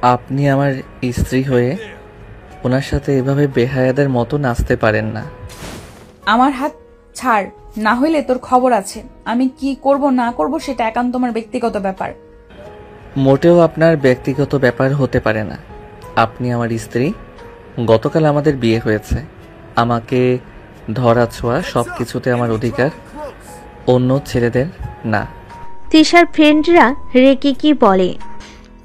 আপনি আমার স্ত্রী হয়ে ওনার সাথে এভাবে বেহায়াদের মতো নাচতে পারেন না। আমার হাত ছাড়, না হইলে তোর খবর আছে। আমি কি করব না করব সেটা একান্ত আমার ব্যক্তিগত ব্যাপার। মোটেও আপনার ব্যক্তিগত ব্যাপার হতে পারে না। আপনি আমার স্ত্রী, গতকাল আমাদের বিয়ে হয়েছে। আমাকে ধরা ছোঁয়া সব কিছুতে আমার অধিকার, অন্য ছেলেদের না। তিশার ফ্রেন্ডরা রেগে কি বলে,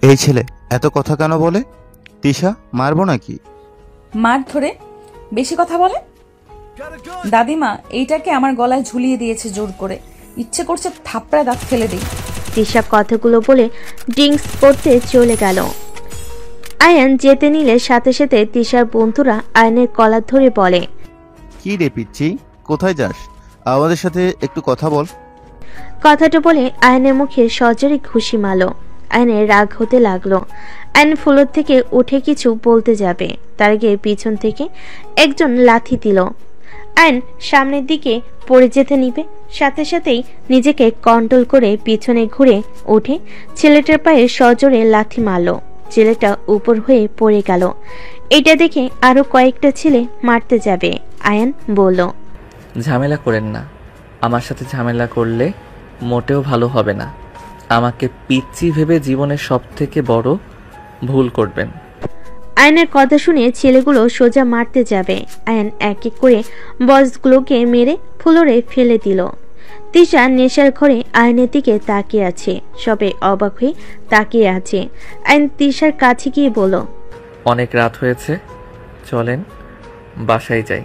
এই ছেলে এত কথা কেন বলে? তিশা, মারবো নাকি? মার ধরে বেশি কথা বলে। দাদিমা এইটাকে আমার গলায় ঝুলিয়ে দিয়েছে জোর করে, ইচ্ছে করছে থাপড়ায় দাঁত ফেলে দিই। তিশা কথাগুলো বলে ড্রিঙ্কস করতে চলে গেল। আয়ান যেতে নিলে সাথে সাথে তিশার বন্ধুরা আয়নের কলার ধরে বলে, কি রে পিচ্ছি, কোথায় যাস? আমাদের সাথে একটু কথা বল। কথাটা বলে আয়নের মুখে সজরে খুশি মারল। আয়নের রাগ হতে লাগলো। আয়ন ফ্লোর থেকে উঠে কিছু বলতে যাবে, তার আগে পিছন থেকে একজন লাথি দিল। আয়ন সামনের দিকে পড়ে যেতে নিবে, সাথে সাথেই নিজেকে কন্ট্রোল করে পিছনে ঘুরে উঠে ছেলেটার পায়ে সজোরে লাথি মারল। ছেলেটা উপর হয়ে পড়ে গেল। এটা দেখে আরো কয়েকটা ছেলে মারতে যাবে। আয়ান বলল, ঝামেলা করেন না, আমার সাথে ঝামেলা করলে মোটেও ভালো হবে না। আমাকে পিচ্চি ভেবে জীবনের সব থেকে বড় ভুল করবেন। আয়নের কথা শুনে ছেলেগুলো সোজা মারতে যাবে। আয়ন এক এক করে বসগুলোকে মেরে ফ্লোরে ফেলে দিল। তিশা নেশার ঘরে আয়নের দিকে তাকিয়ে আছে, সবে অবাক হয়ে তাকিয়ে আছে। আয়ন তিশার কাছে গিয়ে বলল, অনেক রাত হয়েছে, চলেন বাসায় যাই।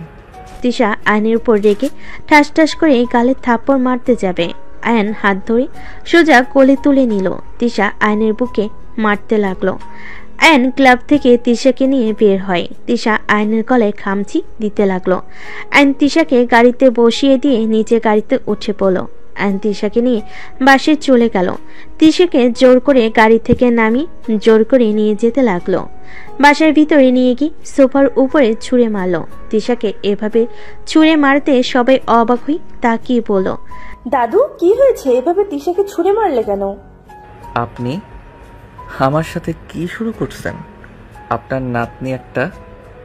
তিশা আয়নের উপর রেগে ঠাস ঠাস করে গালে থাপ্পড় মারতে যাবে। আয়ন হাত ধরে সোজা কোলে তুলে নিল। তিশা আয়নের বুকে মারতে লাগলো। আয়ন ক্লাব থেকে তিশাকে নিয়ে বের হয়। তিশা আয়নের গলায় খামচি দিতে লাগলো। আয়ন তিশাকে গাড়িতে বসিয়ে দিয়ে নিচে গাড়িতে উঠে পড়ল। আয়ন তিশাকে নিয়ে বাসে চলে গেল। তিশাকে জোর করে গাড়ি থেকে নামিয়ে জোর করে নিয়ে যেতে লাগলো। বাসার ভিতরে নিয়ে গিয়ে সোফার উপরে ছুঁড়ে মারল। তিশাকে এভাবে ছুঁড়ে মারতে সবাই অবাক হয়ে তাকিয়ে বলল, দাদু কি হয়েছে, এভাবে তিশাকে ছুঁড়ে মারলে কেন? আপনি আমার সাথে কি শুরু করছেন? আপনার নাতনি একটা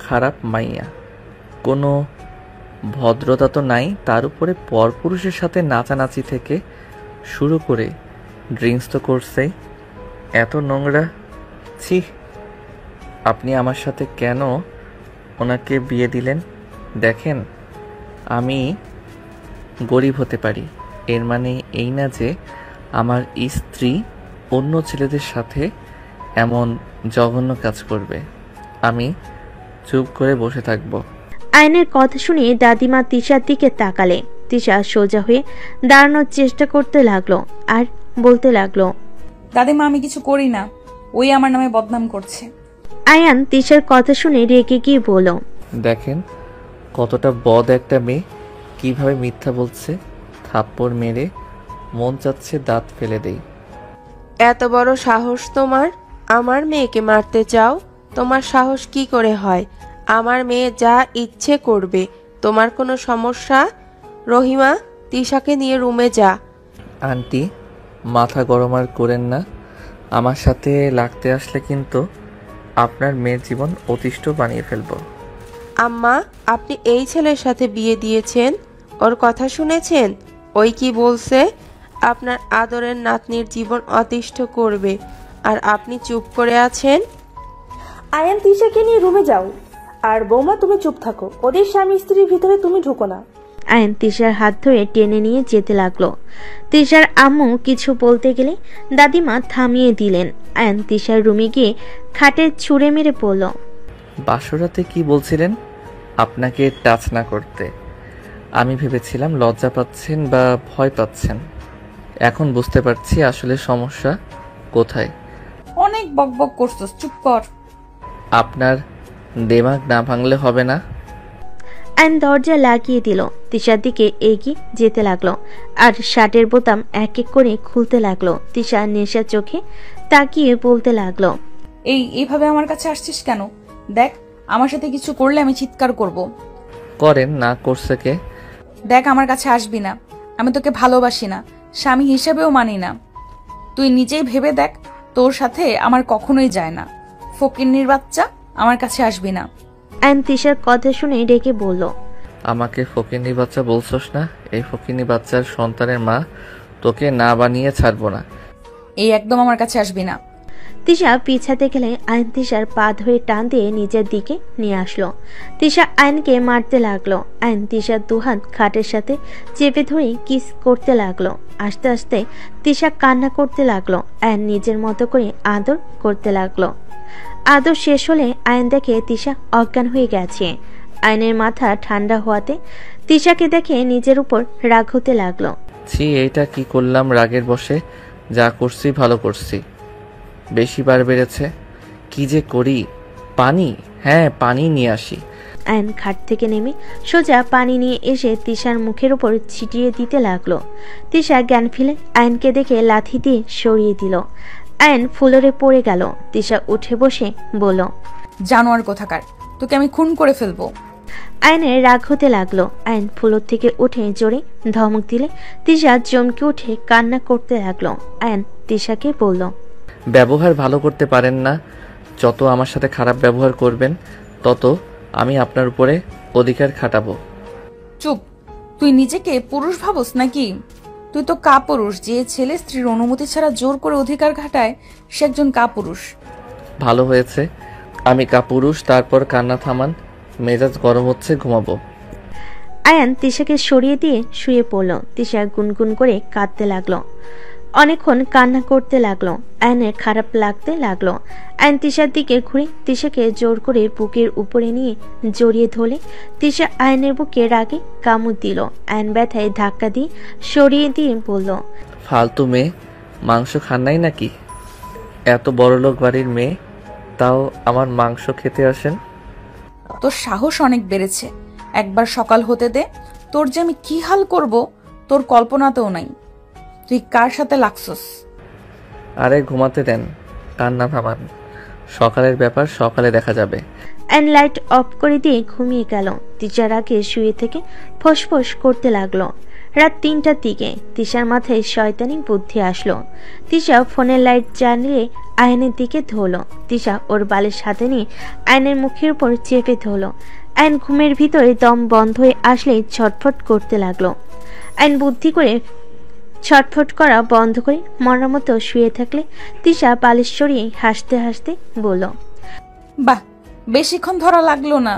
খারাপ মাইয়া, কোনো ভদ্রতা তো নাই, তার উপরে পরপুরুষের সাথে নাচানাচি থেকে শুরু করে ড্রিঙ্কস তো করছেই। এত নোংরা, ছি! আপনি আমার সাথে কেন ওনাকে বিয়ে দিলেন? দেখেন, আমি গরিব হতে পারি, এর মানে এই না যে আমার স্ত্রী অন্য ছেলেদের সাথে এমন জঘন্য কাজ করবে। আমি চুপ করে বসে থাকবো। আয়নের কথা শুনে দাদিমা তিশার দিকে তাকালে। তিশা সোজা হয়ে দাঁড়ানোর চেষ্টা করতে লাগলো আর বলতে লাগলো, দাদিমা আমি কিছু করি না, ওই আমার নামে বদনাম করছে। আয়ান তিশার কথা শুনে রেগে গিয়ে বলল, দেখেন কতটা বদ একটা মেয়ে, কিভাবে মিথ্যা বলছে। থাপ্পড় মেরে মন চাচ্ছে দাঁত ফেলে দেই। এত বড় সাহস তোমার, আমার মেয়েকে মারতে চাও? তোমার সাহস কি করে হয়? আমার মেয়ে যা ইচ্ছে করবে, তোমার কোনো সমস্যা? রহিমা, তিশাকে নিয়ে রুমে যা। আন্টি, মাথা গরম আর করেন না। আমার সাথে লাগতে আসলে কিন্তু আপনার মেয়ের জীবন অতিষ্ঠ বানিয়ে ফেলবো। আম্মা, আপনি এই ছেলের সাথে বিয়ে দিয়েছেন, ওর কথা শুনেছেন? ওই কি বলছে? আপনার আদরের নাতনির জীবন অতিষ্ঠ করবে, আর আপনি চুপ করে আছেন। আয়ান তিশাকে নিয়ে রুমে যাও। আর বৌমা তুমি চুপ থাকো, ওদের স্বামী স্ত্রীর ভিতরে তুমি ঢুকো না। আয়ন তিশার হাত ধরে টেনে নিয়ে যেতে লাগলো। তিশার আম্মু কিছু বলতে গেলে দাদিমা থামিয়ে দিলেন। আয়ন তিশার রুমে গিয়ে খাটে ছুঁড়ে মেরে পড়ল, বাসরাতে কি বলছিলেন আপনাকে টাচ না করতে? আমি ভেবেছিলাম লজ্জা পাচ্ছেন বা ভয় পাচ্ছেন। এখন বুঝতে পারছি আসলে সমস্যা কোথায়। অনেক বকবক করছস, চুপ কর। আপনার দেমাগ না ভাঙলে হবে না। আয়ন দরজা লাগিয়ে দিল। তিশার দিকে এগিয়ে যেতে লাগলো আর শার্টের বোতাম এক এক করে খুলতে লাগলো। তিশা নেশা চোখে তাকিয়ে বলতে লাগলো, এইভাবে আমার কাছে আসছিস কেন? দেখ, আমার সাথে কিছু করলে আমি চিৎকার করব। করেন না, করছে কে? দেখ, আমার কাছে আসবি না। আমি তোকে ভালোবাসি না, স্বামী হিসেবেও মানি না। তুই নিজেই ভেবে দেখ, তোর সাথে আমার কখনোই যায় না। ফকিন্নির বাচ্চা, আমার কাছে আসবি না। আয়ন তিশার কথা শুনে ডেকে বলল, আমাকে ফকিন্নি বাচ্চা বলছস না? এই ফকিন্নি বাচ্চার সন্তানের মা, তোকে না বানিয়ে ছাড়বো না। এই একদম আমার কাছে আসবি না। তিশা পিছাতে গেলে আয়ন তিশার পা ধরে টান দিয়ে নিজের দিকে নিয়ে আসলো। তিশা আয়নকে মারতে লাগলো। আয়ন তিশার দুহাত খাটের সাথে চেপে ধরে কিস করতে লাগলো। আস্তে আস্তে তিশা কান্না করতে লাগলো। আয়ন নিজের মতো করে আদর করতে লাগলো। আদর শেষ হলে আয়ন দেখে তিশা অজ্ঞান হয়ে গেছে। আয়নের মাথা ঠান্ডা হওয়াতে তিশাকে দেখে নিজের উপর রাগ হতে লাগলো। ছি, এইটা কি করলাম রাগের বশে? যা করছি ভালো করছি, বেশি বার বেড়েছে। কি যে করি? পানি, হ্যাঁ পানি নিয়ে আসি। আয়ন খাট থেকে নেমে সোজা পানি নিয়ে এসে তিশার মুখের উপর ছিটিয়ে দিতে লাগলো। তিশা জ্ঞান ফিরে আয়নকে দেখে লাথি দিয়ে সরিয়ে দিল। আয়ন ফ্লোরে পড়ে গেল। তিশা উঠে বসে বলল, জানোয়ার কোথাকার, তোকে আমি খুন করে ফেলবো। আয়নের রাগ হতে লাগলো। আয়ন ফ্লোর থেকে উঠে জোরে ধমক দিলে তিশা চমকে উঠে কান্না করতে লাগলো। আয়ন তিশাকে বলল, ব্যবহার ভালো করতে পারেন না। যত আমার সাথে খারাপ ব্যবহার করবেন তত আমি আপনার উপরে অধিকার খাটাবো। চুপ, তুই নিজেকে পুরুষ ভাবস নাকি? তুই তো কাপুরুষ। যে ছেলে স্ত্রীর অনুমতি ছাড়া জোর করে অধিকার খাটায় সে একজন কাপুরুষ। ভালো হয়েছে আমি কাপুরুষ। তারপর কান্না থামান, মেজাজ গরম হচ্ছে, ঘুমাবো। আয়ান তিশাকে সরিয়ে দিয়ে শুয়ে পড়ল। তিশা গুনগুন করে কাঁদতে লাগলো। অনেকক্ষণ কান্না করতে লাগলো। আয়নের খারাপ লাগতে লাগলো। আয়ন তিশার দিকে ঘুরে তিশাকে জোর করে বুকের উপরে নিয়ে জড়িয়ে ধরলে তিশা আয়নের বুকে রাগে কামড় দিল। আয়ন ব্যথায় ধাক্কা দিয়ে সরিয়ে দিয়ে বলল, ফালতু মেয়ে, মাংস খান নাই নাকি? এত বড়লোক বাড়ির মেয়ে, তাও আমার মাংস খেতে আসেন? তোর সাহস অনেক বেড়েছে। একবার সকাল হতে দে, তোর যে আমি কি হাল করব তোর কল্পনাতেও নাই। তুই কার সাথে লাগছস? আরে ঘুমাতে দেন, কান্না থামান। সকালের ব্যাপার সকালে দেখা যাবে। অ্যান্ড লাইট অফ করে দিয়ে ঘুমিয়ে গেল। তিশার আগে শুয়ে থেকে ফোঁস করতে লাগলো। রাত 3টার দিকে তিশার মাথায় শয়তানি বুদ্ধি আসলো। তিশা ফোনের লাইট জ্বালিয়ে আয়নের দিকে ধরল। তিশা ওর বালের সাথে নিয়ে আয়নের মুখের উপর চেপে ধরল। আয়ন ঘুমের ভিতরে দম বন্ধ হয়ে আসলেই ছটফট করতে লাগলো। আয়ন বুদ্ধি করে ছটফট করা বন্ধ করে মরার মতো শুয়ে থাকলে তিশা বালিশ সরিয়ে হাসতে হাসতে বলল, বাহ, বেশিক্ষণ ধরা লাগলো না।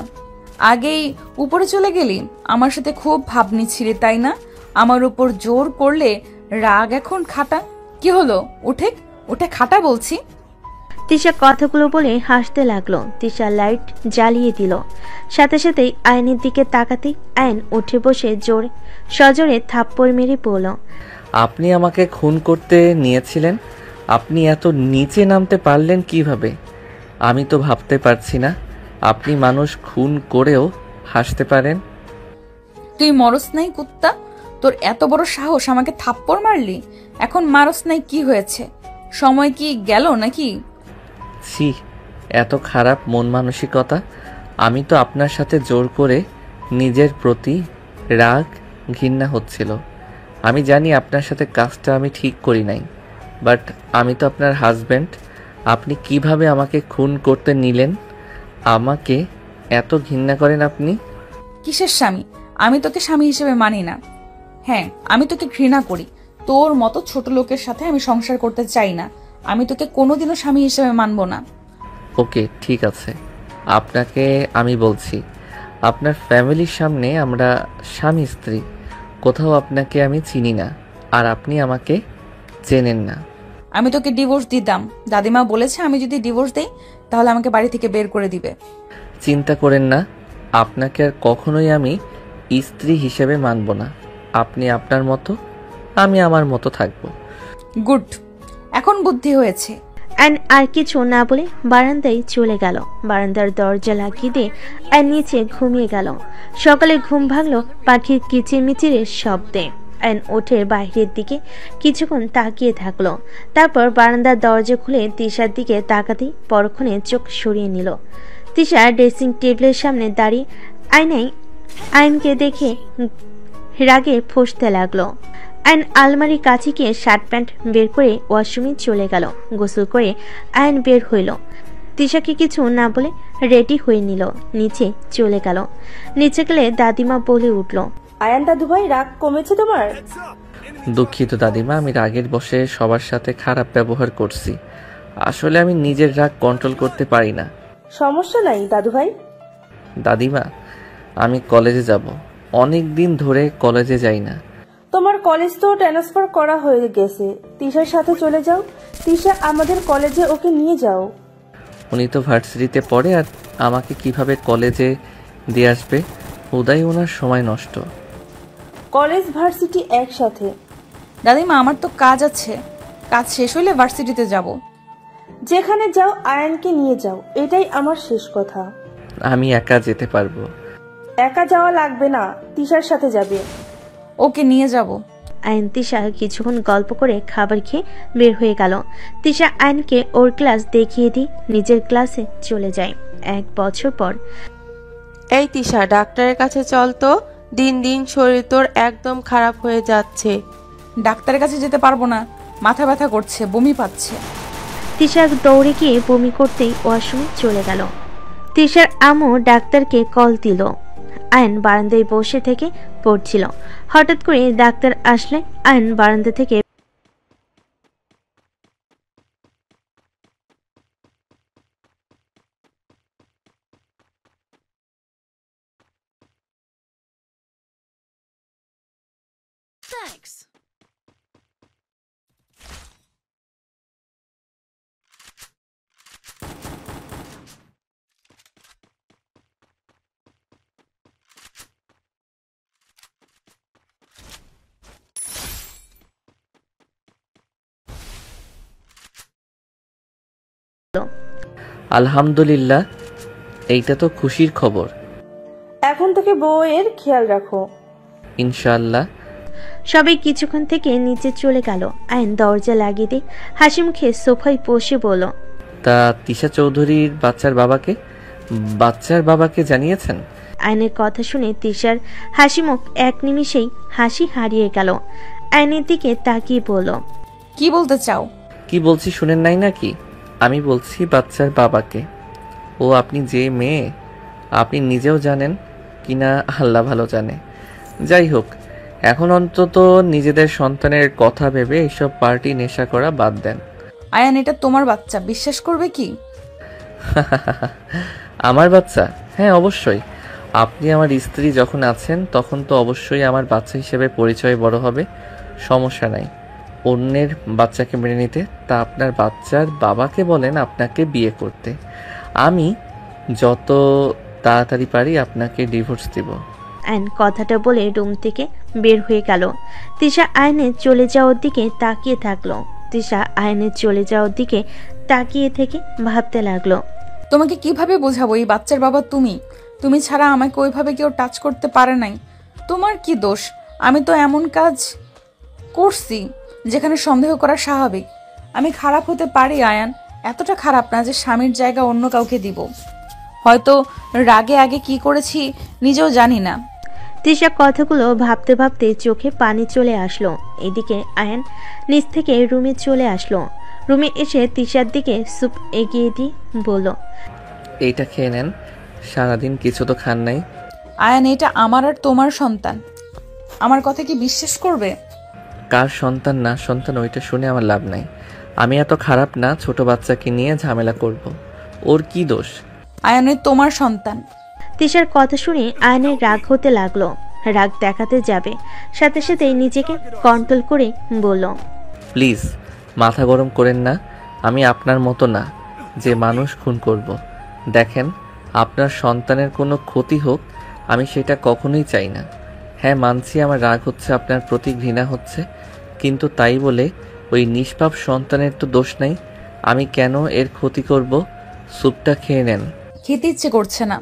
আগেই উপরে চলে গেলি। আমার সাথে খুব ভাবনি ছিলি তাই না? আমার উপর জোর করলে রাগ এখন খাটা। কি হলো? উঠে উঠে খাটা বলছি। তিশা কথাগুলো বলে হাসতে লাগলো। তিশা লাইট জ্বালিয়ে দিল। সাথে সাথেই আয়নের দিকে তাকাতেই আয়ন উঠে বসে জোরে সজোরে থাপ্পড় মেরে পড়ল, আপনি আমাকে খুন করতে নিয়েছিলেন? আপনি এত নিচে নামতে পারলেন কিভাবে? আমি তো ভাবতে পারছি না আপনি মানুষ খুন করেও হাসতে পারেন। তুই মরস নাই কুত্তা? তোর এত বড় সাহস আমাকে থাপ্পড় মারলি? এখন মারস নাই কি হয়েছে? সময় কি গেল নাকি? ছি, এত খারাপ মন মানসিকতা। আমি তো আপনার সাথে জোর করে নিজের প্রতি রাগ ঘৃণা হচ্ছিল। আমি জানি আপনার সাথে কাজটা আমি ঠিক করি নাই, বাট আমি তো আপনার হাজব্যান্ড। আপনি কিভাবে আমাকে খুন করতে নিলেন? আমাকে এত ঘৃণা করেন আপনি? কিসের স্বামী? আমি তোকে স্বামী হিসেবে মানি না। হ্যাঁ, আমি তোকে ঘৃণা করি। তোর মতো ছোট লোকের সাথে আমি সংসার করতে চাই না। আমি তোকে কোনোদিনও স্বামী হিসেবে মানব না। ওকে, ঠিক আছে। আপনাকে আমি বলছি, আপনার ফ্যামিলির সামনে আমরা স্বামী স্ত্রী। কোথাও আপনাকে আমি চিনি না, আর আপনি আমাকে চেনেন না। আমি তোকে ডিভোর্স দিতাম। দাদিমা বলেছে আমি যদি ডিভোর্স দেই তাহলে আমাকে বাড়ি থেকে বের করে দিবে। চিন্তা করেন না, আপনাকে আর কখনোই আমি স্ত্রী হিসেবে মানব না। আপনি আপনার মতো, আমি আমার মতো থাকবো। গুড, এখন বুদ্ধি হয়েছে। অ্যান আর কিছু না বলে বারান্দায় চলে গেল। বারান্দার দরজা লাগিয়ে দিয়ে অ্যান নিচে ঘুমিয়ে গেল। সকালে ঘুম ভাঙলো পাখির কিচিরমিচিরের শব্দে। অ্যান উঠে বাইরের দিকে কিছুক্ষণ তাকিয়ে থাকলো। তারপর বারান্দার দরজা খুলে তিশার দিকে তাকাতেই পরক্ষণে চোখ সরিয়ে নিল। তিশা ড্রেসিং টেবিলের সামনে দাঁড়িয়ে আয়নায় আয়নকে দেখে রাগে ফুঁসতে লাগলো। আয়ন আলমারির কাছে গিয়ে শার্ট প্যান্ট বের করে ওয়াশরুমে চলে গেল। গোসল করে আয়ন বের হইল। তিশাকে কিছু না বলে রেডি হয়ে নিল, নিচে চলে গেল। নিচে গেলে দাদিমা বলে উঠল, আয়ান দাদু ভাই, রাগ কমেছে তোমার? দুঃখিত দাদিমা, আমি রাগের বশে সবার সাথে খারাপ ব্যবহার করছি। আসলে আমি নিজের রাগ কন্ট্রোল করতে পারি না। সমস্যা নাই দাদু ভাই। দাদিমা, আমি কলেজে যাব। অনেক দিন ধরে কলেজে যাই না। তোমার কলেজ তো ট্রান্সফার করা হয়ে গেছে, তিশার সাথে চলে যাও। তিশা আমাদের কলেজে, ওকে নিয়ে যাও। উনি তো ভার্সিটিতে পড়ে, আর আমাকে কিভাবে কলেজে দিয়ে আসবে? উদয় ওনার সময় নষ্ট। কলেজ ভার্সিটি একসাথে। দাদিমা, আমার তো কাজ আছে, কাজ শেষ হইলে ভার্সিটিতে যাব। যেখানে যাও আয়ানকে নিয়ে যাও, এটাই আমার শেষ কথা। আমি একা যেতে পারবো। একা যাওয়া লাগবে না, তিশার সাথে যাবে। ওকে নিয়ে যাব। আয়ন তিশা কিছুক্ষণ গল্প করে খাবার খেয়ে বের হয়ে গেল। তিশা আয়নকে ওর ক্লাস দেখিয়ে দিয়ে নিজের ক্লাসে চলে যায়। 1 বছর পর। এই তিশা, ডাক্তারের কাছে চল তো, দিন দিন শরীর তোর একদম খারাপ হয়ে যাচ্ছে। ডাক্তারের কাছে যেতে পারবো না, মাথা ব্যথা করছে, বমি পাচ্ছে। তিশা দৌড়ে গিয়ে বমি করতেই ওয়াশরুমে চলে গেল। তিশার আম্মু ডাক্তারকে কল দিল। আয়ন বারান্দায় বসে থেকে পড়ছিল। হঠাৎ করে ডাক্তার আসলে আয়ন বারান্দা থেকে আলহামদুলিল্লাহ, এইটা তো খুশির খবর। এখন থেকে বউয়ের খেয়াল রাখো। ইনশাআল্লাহ। সবাই কিছুক্ষণ থেকে নিচে চলে গেল। আয়ন দরজা লাগিয়ে দিয়ে হাসি মুখে সোফায় বসে বলল, তা তিশা চৌধুরীর বাচ্চার বাবাকে জানিয়েছেন? আয়নের কথা শুনে তিশার হাসি মুখ এক নিমিষেই হাসি হারিয়ে গেল। আয়নের দিকে তাকিয়ে বলল, কি বলতে চাও? কি বলছি শুনেন নাই নাকি? আমি বলছি বাচ্চার বাবাকে। ও আপনি যে মেয়ে, আপনি নিজেও জানেন কিনা আল্লাহ ভালো জানে। যাই হোক, এখন অন্তত নিজেদের সন্তানের কথা ভেবে এইসব পার্টি নেশা করা বাদ দেন। আয়ান, এটা তোমার বাচ্চা, বিশ্বাস করবে কি? আমার বাচ্চা? হ্যাঁ, অবশ্যই। আপনি আমার স্ত্রী যখন আছেন তখন তো অবশ্যই আমার বাচ্চা হিসেবে পরিচয় বড় হবে, সমস্যা নাই। অন্যের বাচ্চাকে মেনে নিতে, তা আপনার বাচ্চার বাবাকে বলেন আপনাকে বিয়ে করতে। আমি যত তাড়াতাড়ি পারি আপনাকে ডিভোর্স দিব। আয়ন কথাটা বলে রুম থেকে বের হয়ে গেল। তিশা আয়নের চলে যাওয়ার দিকে তাকিয়ে থাকলো। তিশা আয়নের চলে যাওয়ার দিকে তাকিয়ে থেকে ভাবতে লাগলো, তোমাকে কিভাবে বোঝাবো এই বাচ্চার বাবা তুমি ছাড়া আমাকে ওইভাবে কেউ টাচ করতে পারে নাই। তোমার কি দোষ? আমি তো এমন কাজ করছি যেখানে সন্দেহ করা স্বাভাবিক। আমি খারাপ হতে পারি আয়ান, এতটা খারাপ না যে স্বামীর জায়গা অন্য কাউকে দিব। হয়তো রাগে আগে কি করেছি নিজেও জানি না। তিশা কথাগুলো ভাবতে ভাবতে চোখে পানি চলে আসলো। এদিকে আয়ান নিচ থেকে রুমে চলে আসলো। রুমে এসে তিশার দিকে স্যুপ এগিয়ে দিয়ে বলল, এইটা খেয়ে নেন, সারাদিন কিছু তো খান নাই। আয়ান, এটা আমার আর তোমার সন্তান, আমার কথা কি বিশ্বাস করবে? কার সন্তান না সন্তান ওইটা শুনে আমার লাভ নাই। আমি এত খারাপ না ছোট বাচ্চাকে নিয়ে ঝামেলা করব। ওর কি দোষ? আয়ান, তোমার সন্তান। তিশার কথা শুনে আয়নের রাগ হতে লাগলো। রাগ দেখাতে যাবে, সাথে সাথে নিজেকে কন্ট্রোল করে বলল, প্লিজ মাথা গরম করেন না। আমি আপনার মতো না যে মানুষ খুন করব। দেখেন, আপনার সন্তানের কোনো ক্ষতি হোক আমি সেটা কখনোই চাই না। হ্যাঁ, মানছি আমার রাগ হচ্ছে, আপনার প্রতি ঘৃণা হচ্ছে, কিন্তু তাই বলে ওই নিষ্পাপ সন্তানের তো দোষ নাই। আমি কেন এর ক্ষতি করব? স্যুপটা খেয়ে নেন। খেতে ইচ্ছে করছে না।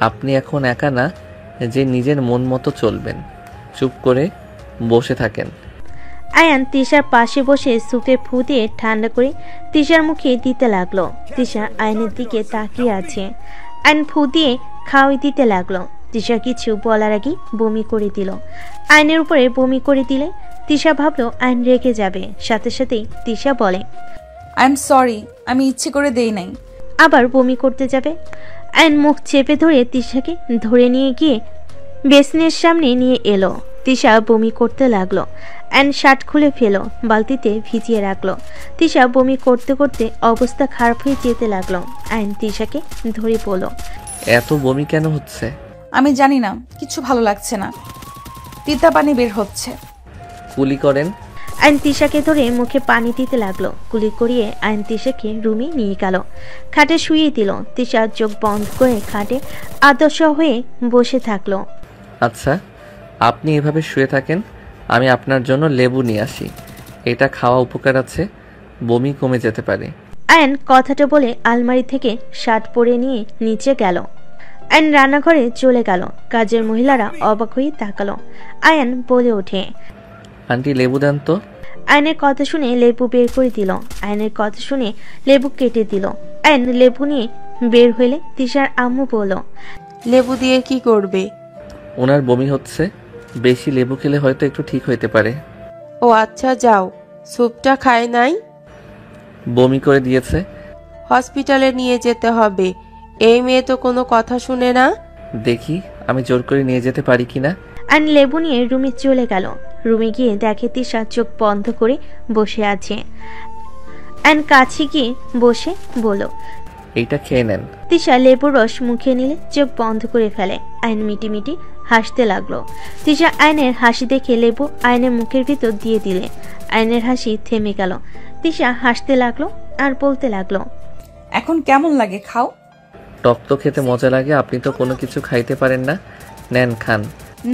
আপনি এখন একা না যে নিজের মন মতো চলবেন। চুপ করে বসে থাকেন। আয়ান তিশার পাশে বসে সুপে ফু দিয়ে ঠান্ডা করে তিশার মুখে দিতে লাগলো। তিশা আয়নের দিকে তাকিয়ে আছে। আয়ন ফু দিয়ে খাওয়াই দিতে লাগলো। তিশা কিছু বলার আগে বমি করে দিল। আয়নের উপরে বমি করে দিলে তিশা ভাবলো আয়ন রেগে যাবে। সাথে সাথেই তিশা বলে, আই এম সরি, আমি ইচ্ছে করে দেই নাই। আবার বমি করতে যাবে। আয়ন মুখ চেপে ধরে তিশাকে ধরে নিয়ে গিয়ে বেসিনের সামনে নিয়ে এলো। তিশা বমি করতে লাগলো। আয়ন শার্ট খুলে ফেলো, বালতিতে ভিজিয়ে রাখলো। তিশা বমি করতে করতে অবস্থা খারাপ হয়ে যেতে লাগলো। আয়ন তিশাকে ধরে বলল, এত বমি কেন হচ্ছে? আমি জানি না, কিছু ভালো লাগছে না, তিতা পানি বের হচ্ছে। কুলি করেন। আয়ন তিশাকে ধরে মুখে পানি দিতে লাগলো। কুলি করিয়ে আয়ন তিশাকে রুমে নিয়ে গেল। খাটে শুয়ে দিল। তিশা চোখ বন্ধ করে খাটে আদর্শ হয়ে বসে থাকলো। আচ্ছা, আপনি এভাবে শুয়ে থাকেন, আমি আপনার জন্য লেবু নিয়ে আসি। এটা খাওয়া উপকার আছে, বমি কমে যেতে পারে। আয়ন কথাটা বলে আলমারি থেকে শার্ট পরে নিয়ে নিচে গেল। আয়ন রান্নাঘরে চলে গেল। কাজের মহিলারা অবাক হয়ে তাকালো। আয়ন বলে ওঠে, আন্টি লেবু দেন তো। আয়নের কথা শুনে লেবু বের করে দিল। আয়নের কথা শুনে লেবু কেটে দিল। আয়ন লেবু নিয়ে বের হইলে তিশার আম্মু বলল, লেবু দিয়ে কি করবে? ওনার বমি হচ্ছে, বেশি লেবু খেলে হয়তো একটু ঠিক হইতে পারে। ও আচ্ছা, যাও। স্যুপটা খায় নাই? বমি করে দিয়েছে। হসপিটালে নিয়ে যেতে হবে। এই মেয়ে তো কোনো কথা শুনে না। দেখি আমি জোর করে নিয়ে যেতে পারি কিনা। আয়ন লেবু নিয়ে রুমে চলে গেল। রুমে গিয়ে দেখে তিশা চোখ বন্ধ করে বসে আছে। আয়ন কাছে গিয়ে বসে বলল, এইটা খেয়ে নেন। তিশা লেবুর রস মুখে নিলে চোখ বন্ধ করে ফেলে। আয়ন মিটি মিটি হাসতে লাগলো। তিশা আয়নের হাসি দেখে লেবু আয়নের মুখের ভিতর দিয়ে দিলে আয়নের হাসি থেমে গেল। তিশা হাসতে লাগলো আর বলতে লাগলো, এখন কেমন লাগে, খাও। টক তো খেতে মজা লাগে, আপনি তো কোনো কিছু খাইতে পারেন না। নেন খান।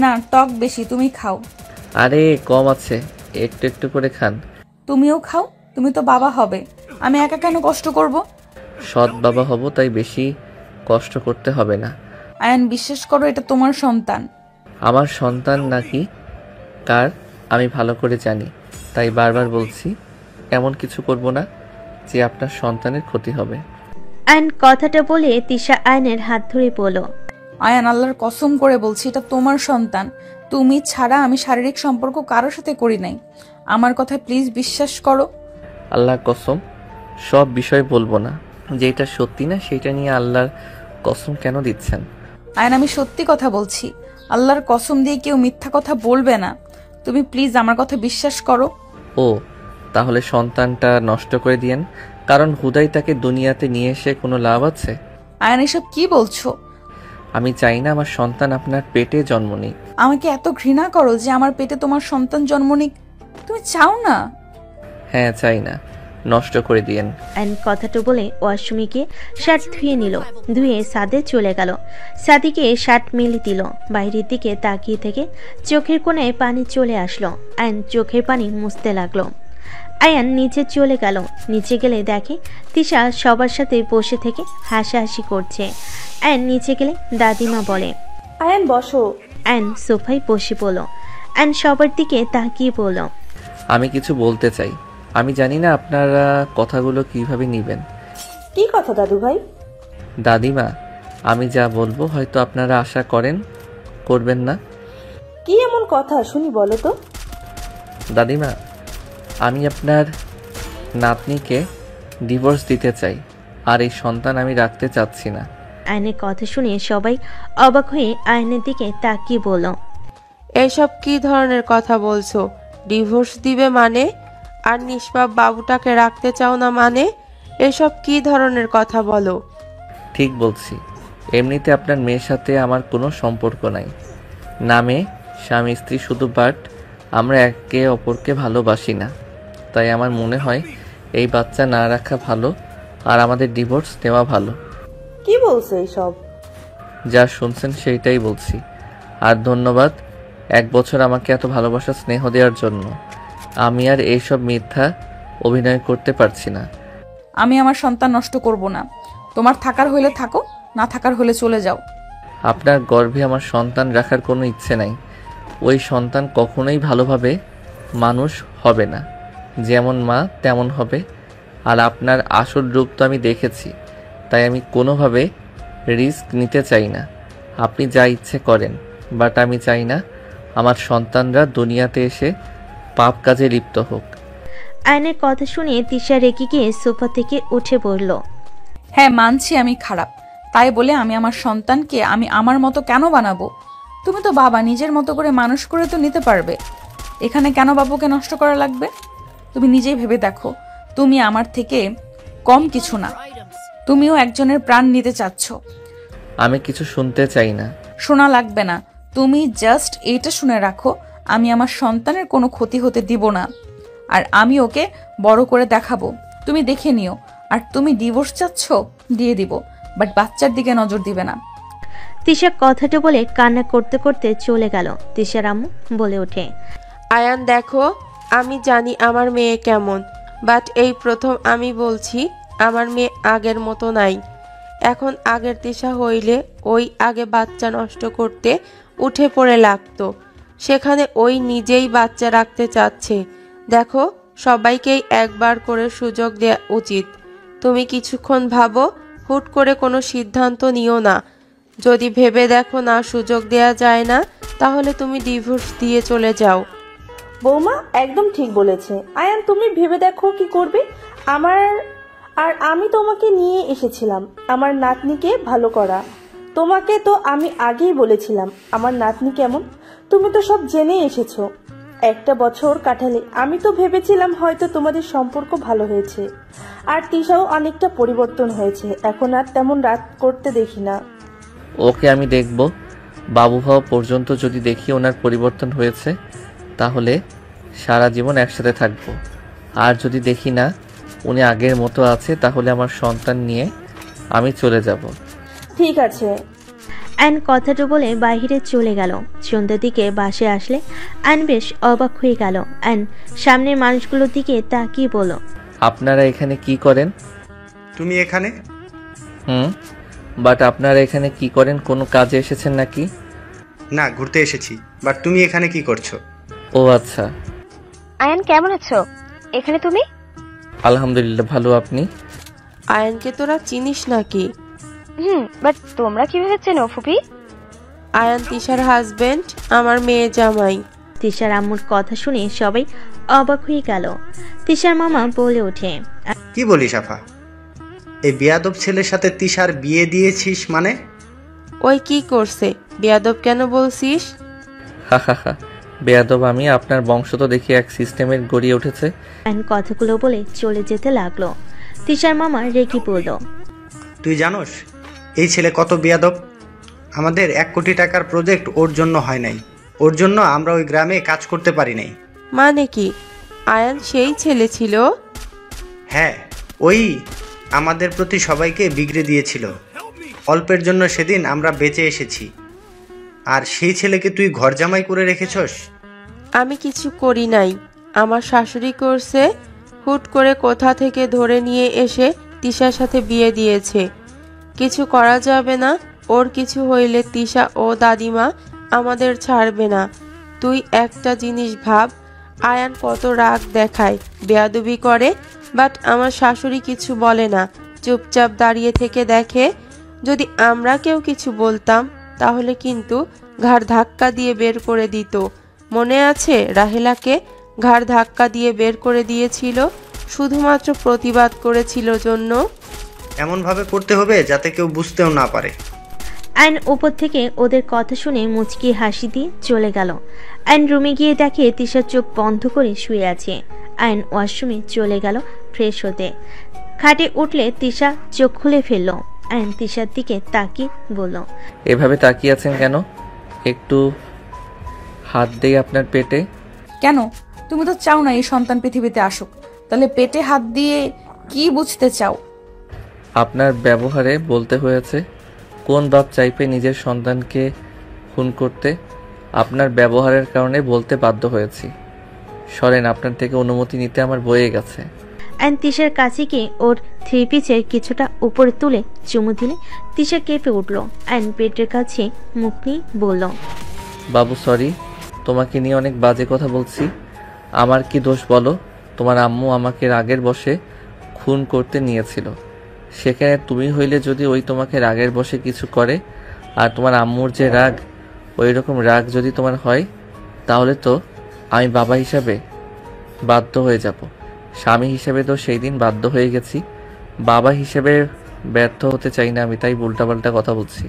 না, টক বেশি, তুমি খাও। আরে কম আছে, একটু একটু করে খান। তুমিও খাও, তুমি তো বাবা হবে, আমি একা কেন কষ্ট করব? সৎ বাবা হব, তাই বেশি কষ্ট করতে হবে না। আয়ন, বিশ্বাস করো, এটা তোমার সন্তান। আমার সন্তান নাকি কার আমি ভালো করে জানি, তাই বারবার বলছি এমন কিছু করব না যে আপনার সন্তানের ক্ষতি হবে। আয়ন কথাটা বলে তিশা আয়নের হাত ধরে বলল, আয়ান, আল্লাহর কসম করে বলছি, এটা তোমার সন্তান। তুমি ছাড়া আমি শারীরিক সম্পর্ক কারোর সাথে করি নাই। আমার কথা প্লিজ বিশ্বাস করো। আল্লাহর কসম, সব বিষয় বলবো না, যেটা সত্যি না সেটা নিয়ে আল্লাহর কসম কেন দিচ্ছেন? আয়ান, আমি সত্যি কথা বলছি, আল্লাহর কসম দিয়ে কেউ মিথ্যা কথা বলবে না। তুমি প্লিজ আমার কথা বিশ্বাস করো। ও তাহলে সন্তানটা নষ্ট করে দিয়েন, কারণ হুদাই তাকে দুনিয়াতে নিয়ে এসে কোনো লাভ আছে? আয়ান, এসব কি বলছো? আমি চাই না আমার সন্তান আপনার পেটে জন্ম নিক। আমাকে এত ঘৃণা করো যে আমার পেটে তোমার সন্তান জন্ম নিক? তুমি চাও না? হ্যাঁ, চাই না, নষ্ট করে দিয়েন। আয়ন কথাটা বলে ওয়াশরুমে গিয়ে শার্ট ধুয়ে নিল। ধুয়ে সাদে চলে গেল। সাদিকে শার্ট মেলে দিল। বাইরের দিকে তাকিয়ে থেকে চোখের কোণায় পানি চলে আসলো। আয়ন চোখের পানি মুছতে লাগলো। আয়ান নিচে চলে গেল। নিচে গেলে দেখে তিশা সবার সাথে বসে থেকে হাসাহাসি করছে। আয়ন নিচে গেলে দাদিমা বলে, আয়ান বসো। আয়ন সোফায় বসে বলল। আয়ন সবার দিকে তাকিয়ে বলল, আমি কিছু বলতে চাই, আমি জানি না আপনারা কথাগুলো কিভাবে নেবেন। কি কথা দাদু ভাই? দাদিমা, আমি যা বলবো হয়তো আপনারা আশা করবেন না। কি এমন কথা শুনি, বলো তো। দাদিমা, আমি আপনার নাতনিকে ডিভোর্স দিতে চাই, আর এই সন্তান আমি রাখতে চাচ্ছি না। আয়নের কথা শুনে সবাই অবাক হয়ে আয়নের দিকে তাকিয়ে বলল, এইসব কি ধরনের কথা বলছো? ডিভোর্স দিবে মানে? আর নিষ্পাপ বাবুটাকে রাখতে চাও না মানে? এসব কি ধরনের কথা বলো? ঠিক বলছি, এমনিতে আপনার মেয়ের সাথে আমার কোনো সম্পর্ক নাই। নামে স্বামী স্ত্রী শুধু, বাট আমরা একে অপরকে ভালোবাসি না। তাই আমার মনে হয় এই বাচ্চা না রাখা ভালো, আর আমাদের ডিভোর্স দেওয়া ভালো। কি বলছো এইসব? যা শুনছেন সেইটাই বলছি। আর ধন্যবাদ 1 বছর আমাকে এত ভালোবাসা স্নেহ দেওয়ার জন্য। আমি আর এইসব মিথ্যা অভিনয় করতে পারছি না। আমি আমার সন্তান নষ্ট করব না। তোমার থাকার হইলে থাকো, না থাকার হলে চলে যাও। আপনার গর্ভে আমার সন্তান রাখার কোনো ইচ্ছে নাই। ওই সন্তান কখনোই ভালোভাবে মানুষ হবে না, যেমন মা তেমন হবে। আর আপনার আসল রূপ তো আমি দেখেছি, তাই আমি কোনোভাবে রিস্ক নিতে চাই না। আপনি যা ইচ্ছে করেন, বাট আমি চাই না আমার সন্তানরা দুনিয়াতে এসে পাপ কাজে লিপ্ত হোক। আয়নের কথা শুনে তিশা রেগে গিয়ে সোফা থেকে উঠে পড়ল। হ্যাঁ, মানছি আমি খারাপ, তাই বলে আমি আমার সন্তানকে আমি আমার মতো কেন বানাবো? তুমি তো বাবা, নিজের মতো করে মানুষ করে তো নিতে পারবে। এখানে কেন বাবুকে নষ্ট করা লাগবে? তুমি নিজেই ভেবে দেখো, তুমি আমার থেকে কম কিছু না। তুমিও একজনের প্রাণ নিতে চাচ্ছ। আমি কিছু শুনতে চাই না। শোনা লাগবে না, তুমি জাস্ট এইটা শুনে রাখো, আমি আমার সন্তানের কোনো ক্ষতি হতে দিব না, আর আমি ওকে বড় করে দেখাবো। তুমি দেখে নিও। আর তুমি ডিভোর্স চাচ্ছ, দিয়ে দিব, বাট বাচ্চার দিকে নজর দিবে না। তিশা কথাটা বলে কান্না করতে করতে চলে গেল। তিশার আম্মু বলে ওঠে, আয়ান দেখো, আমি জানি আমার মেয়ে কেমন, বাট এই প্রথম আমি বলছি আমার মেয়ে আগের মতো নাই। এখন আগের তিশা হইলে ওই আগে বাচ্চা নষ্ট করতে উঠে পড়ে লাগতো, সেখানে ওই নিজেই বাচ্চা রাখতে চাচ্ছে। দেখো, সবাইকেই একবার করে সুযোগ দেওয়া উচিত। তুমি কিছুক্ষণ ভাবো, হুট করে কোনো সিদ্ধান্ত নিও না। যদি ভেবে দেখো না সুযোগ দেয়া যায় না, তাহলে তুমি ডিভোর্স দিয়ে চলে যাও। বৌমা একদম ঠিক বলেছে। আয়ান, তুমি ভেবে দেখো কি করবে। আমি তোমাকে নিয়ে এসেছিলাম আমার নাতনিকে ভালো করা। তোমাকে তো আমি আগেই বলেছিলাম আমার নাতনি কেমন, তুমি তো সব জেনে এসেছো। একটা বছর কাটালে আমি তো ভেবেছিলাম হয়তো তোমাদের সম্পর্ক ভালো হয়েছে, আর তিশাও অনেকটা পরিবর্তন হয়েছে, এখন আর তেমন রাগ করতে দেখি না। ওকে আমি দেখব। বাবু হওয়া পর্যন্ত যদি দেখি ওনার পরিবর্তন হয়েছে, তাহলে সারা জীবন একসাথে থাকবো। আর যদি দেখি না উনি আগের মতো আছে, তাহলে আমার সন্তান নিয়ে আমি চলে যাব। ঠিক আছে। আয়ন কথাটা বলে বাইরে চলে গেল। সন্ধ্যার দিকে বাসে আসলে আয়ন বেশ অবাক হয়ে গেল। আয়ন সামনের মানুষগুলোর দিকে তাকিয়ে বলল, আপনারা এখানে কি করেন? তুমি এখানে? বাট আপনারা এখানে কি করেন? কোনো কাজে এসেছেন নাকি? না, ঘুরতে এসেছি। বাট তুমি এখানে কি করছো? ও আচ্ছা। আয়ান কেমন আছো? এখানে তুমি? আলহামদুলিল্লাহ, ভালো। আপনি? আয়ানকে তোরা চিনিস নাকি? বাট তোমরা কিভাবে চেনো ফুপি? আয়ান তিশার হাজবেন্ড, আমার মেয়ে জামাই। তিশার আম্মুর কথা শুনে সবাই অবাক হয়ে গেল। তিশার মামা বলে ওঠে, কি বলিস আফা? এই বেয়াদব ছেলের সাথে তিশার বিয়ে দিয়েছিস মানে? ওই কি করছে? বেয়াদব কেন বলছিস? হা হা হা, বেয়াদব আমি? আপনার বংশ তো দেখি এক সিস্টেমের গড়িয়ে উঠেছে। আয়ন কথাগুলো বলে চলে যেতে লাগলো। তিশার মামা রেগে পড়ল, তুই জানোস এই ছেলে কত বেয়াদব? আমাদের 1 কোটি টাকার প্রজেক্ট ওর জন্য হয় নাই, ওর জন্য আমরা ওই গ্রামে কাজ করতে পারি নাই। মানে কি আয়ান সেই ছেলে ছিল? হ্যাঁ, ওই আমাদের প্রতি সবাইকে বিগড়ে দিয়েছিল। অল্পের জন্য সেদিন আমরা বেঁচে এসেছি, আর সেই ছেলেকে তুই ঘর জামাই করে রেখেছস। আমি কিছু করি নাই, আমার শাশুড়ি করছে। হুট করে কোথা থেকে ধরে নিয়ে এসে তিশার সাথে বিয়ে দিয়েছে। কিছু করা যাবে না, ওর কিছু হইলে তিশা ও দাদিমা আমাদের ছাড়বে না। তুই একটা জিনিস ভাব, আয়ান কত রাগ দেখায়, বেয়াদবি করে, বাট আমার শাশুড়ি কিছু বলে না, চুপচাপ দাঁড়িয়ে থেকে দেখে। যদি আমরা কেউ কিছু বলতাম তাহলে কিন্তু ঘাড় ধাক্কা দিয়ে বের করে দিত। মনে আছে রাহেলাকে ঘাড় ধাক্কা দিয়ে বের করে দিয়েছিল, শুধুমাত্র প্রতিবাদ করেছিল জন্য। এমনভাবে করতে হবে যাতে কেউ বুঝতেও না পারে। আয়ন উপর থেকে ওদের কথা শুনে মুচকি হাসি দিয়ে চলে গেল। আয়ন রুমে গিয়ে দেখে তিশা চোখ বন্ধ করে শুয়ে আছে। আয়ন ওয়াশরুমে চলে গেল ফ্রেশ হতে। খাটে উঠলে তিশা চোখ খুলে ফেলল। আয়ন তিশার দিকে তাকিয়ে বলল, এভাবে তাকিয়ে আছেন কেন? একটু হাত দেই আপনার পেটে। কেন? তুমি তো চাও না এই সন্তান পৃথিবীতে আসুক, তাহলে পেটে হাত দিয়ে কি বুঝতে চাও? আপনার ব্যবহারে বলতে হয়েছে। কোন বাপ চাইবে নিজের সন্তানকে খুন করতে? আপনার ব্যবহারের কারণে বলতে বাধ্য হয়েছি। সরেন, আপনার থেকে অনুমতি নিতে আমার বয়ে গেছে। আয়ন তিশার কাছে গিয়ে ওর 3 পিসের কিছুটা উপরে তুলে চুমু দিলে তিশা কেঁপে উঠল। আয়ন পেটের কাছে মুখ নিয়ে বলল, বাবু সরি, তোমাকে নিয়ে অনেক বাজে কথা বলছি। আমার কি দোষ বলো? তোমার আম্মু আমাকে রাগের বশে খুন করতে নিয়েছিল। সেখানে তুমি হইলে যদি ওই তোমাকে রাগের বশে কিছু করে, আর তোমার আম্মুর যে রাগ, ওই রকম রাগ যদি তোমার হয়, তাহলে তো আমি বাবা হিসাবে বাধ্য হয়ে যাব। স্বামী হিসেবে তো সেই দিন বাধ্য হয়ে গেছি, বাবা হিসেবে ব্যর্থ হতে চাই না আমি, তাই উল্টাপাল্টা কথা বলছি।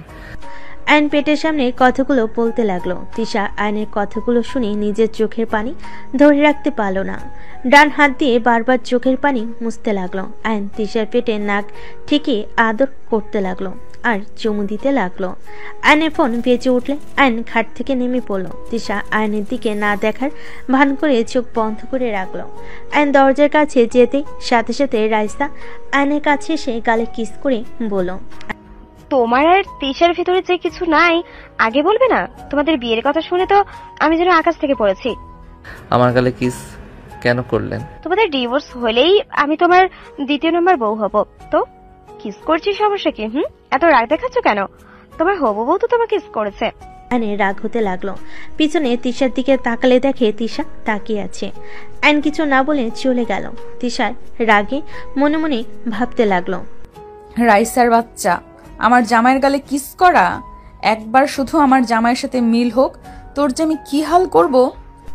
আয়ন পেটের সামনে কথাগুলো বলতে লাগলো। তিশা আয়নের কথাগুলো শুনে নিজের চোখের পানি ধরে রাখতে পারল না, ডান হাত দিয়ে বারবার চোখের পানি মুছতে লাগলো। আয়ন তিশার পেটে নাক ঠিকই আদর করতে লাগলো আর চুমু দিতে লাগলো। আয়নের ফোন বেজে উঠলে আয়ন খাট থেকে নেমে পড়ল। তিশা আয়নের দিকে না দেখার ভান করে চোখ বন্ধ করে রাখলো। আয়ন দরজার কাছে যেতে সাথে সাথে রাইসা আয়নের কাছে এসে গালে কিস করে বলল, তোমার আর তিশার ভিতরে যে কিছু নাই আগে বলবে না? তোমাদের বিয়ের কথা শুনে তো আমি যেন আকাশ থেকে পড়েছি। আমার গালে কিস কেন করলেন? তোমাদের ডিভোর্স হলেই আমি তোমার দ্বিতীয় নম্বর বউ হব। তো কিস করছি, সমস্যা কি? এত রাগ দেখাচ্ছ কেন? তোমার হবু বউ তো তোমাকে কিস করেছে। আয়নের রাগ হতে লাগলো। পিছনে তিশার দিকে তাকালে দেখে তিশা তাকিয়ে আছে। আয়ন কিছু না বলে চলে গেল। তিশার রাগে মনে মনে ভাবতে লাগলো, রাইসার বাচ্চা, আমার জামাইয়ের গালে কিস করা। একবার শুধু আমার জামাইয়ের সাথে মিল হোক, তোর যে আমি কি হাল করব।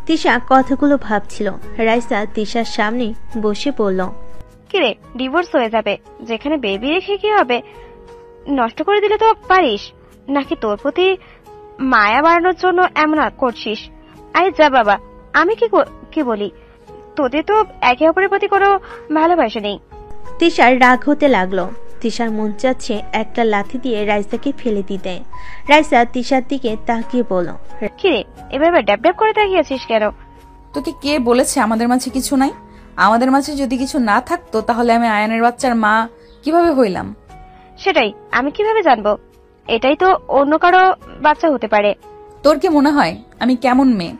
তিশা কথাগুলো ভাবছিল। রাইসা তিশার সামনে বসে পড়ল। কিরে, ডিভোর্স হয়ে যাবে, যেখানে বেবি রেখে কি হবে? নষ্ট করে দিলে তো পারিস, নাকি তোর প্রতি মায়া বাড়ানোর জন্য এমন করছিস? আরে যা বাবা, আমি কি বলি, তোদের তো একে অপরের প্রতি কোনো ভালোবাসা নেই। তিশার রাগ হতে লাগলো। তিশার মন চাচ্ছে একটা লাথি দিয়ে রাইসাকে ফেলে দিতে। রাইসা তিশার দিকে তাকিয়ে বলল, কিরে, এভাবে ড্যাব ড্যাব করে তাকিয়েছিস কেন? তোকে কে বলেছে আমাদের মাঝে কিছু নাই? আমাদের মাঝে যদি কিছু না থাকতো তাহলে আমি আয়নের বাচ্চার মা কিভাবে হইলাম? সেটাই আমি কিভাবে জানবো? এটাই তো অন্য কারো বাচ্চা হতে পারে। তোর কি মনে হয় আমি কেমন মেয়ে?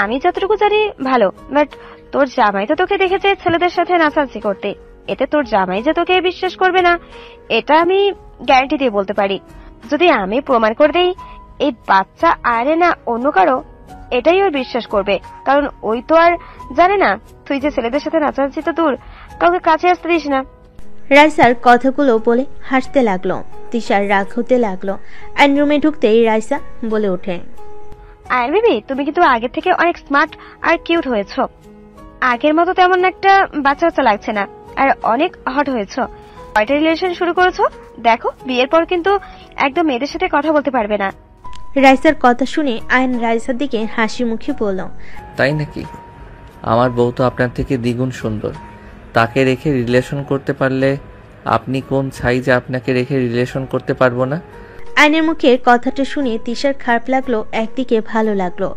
আমি যতটুকু জানি ভালো, বাট তোর জামাই তো তোকে দেখেছে ছেলেদের সাথে নাচানাচি করতে। এতে তোর জামাই যে তোকে বিশ্বাস করবে না, এটা আমি গ্যারান্টি দিয়ে বলতে পারি। যদি আমি প্রমাণ করে দেই এই বাচ্চা আরে না অন্য কারো, এটাই ওই বিশ্বাস করবে। কারণ ওই তো আর জানে না তুই যে ছেলেদের সাথে নাচানাচি তো দূর, কাউকে কাছে আসতে দিস না। রাইসার কথাগুলো বলে হাসতে লাগলো। তিশার রাগ হতে লাগলো। আইন রুমে ঢুকতেই রাইসা বলে ওঠে, আরে বেবি, তুমি কিন্তু আগের থেকে অনেক স্মার্ট আর কিউট হয়েছো। আগের মতো তেমন একটা বাচ্চা বাচ্চা লাগছে না, আর অনেক হট হয়েছো। কয়টা রিলেশন শুরু করেছো? দেখো, বিয়ের পর কিন্তু একদম মেয়েদের সাথে কথা বলতে পারবে না। রাইসার কথা শুনে আয়ন রাইসার দিকে হাসি মুখে বলল, তাই নাকি? আমার বউ তো আপনার থেকে দ্বিগুণ সুন্দর। তাকে রেখে রিলেশন করতে পারলে আপনি কোন ছাই যে আপনাকে রেখে রিলেশন করতে পারবো না? আয়নের মুখে কথাটা শুনে তিশার খারাপ লাগলো, একদিকে ভালো লাগলো।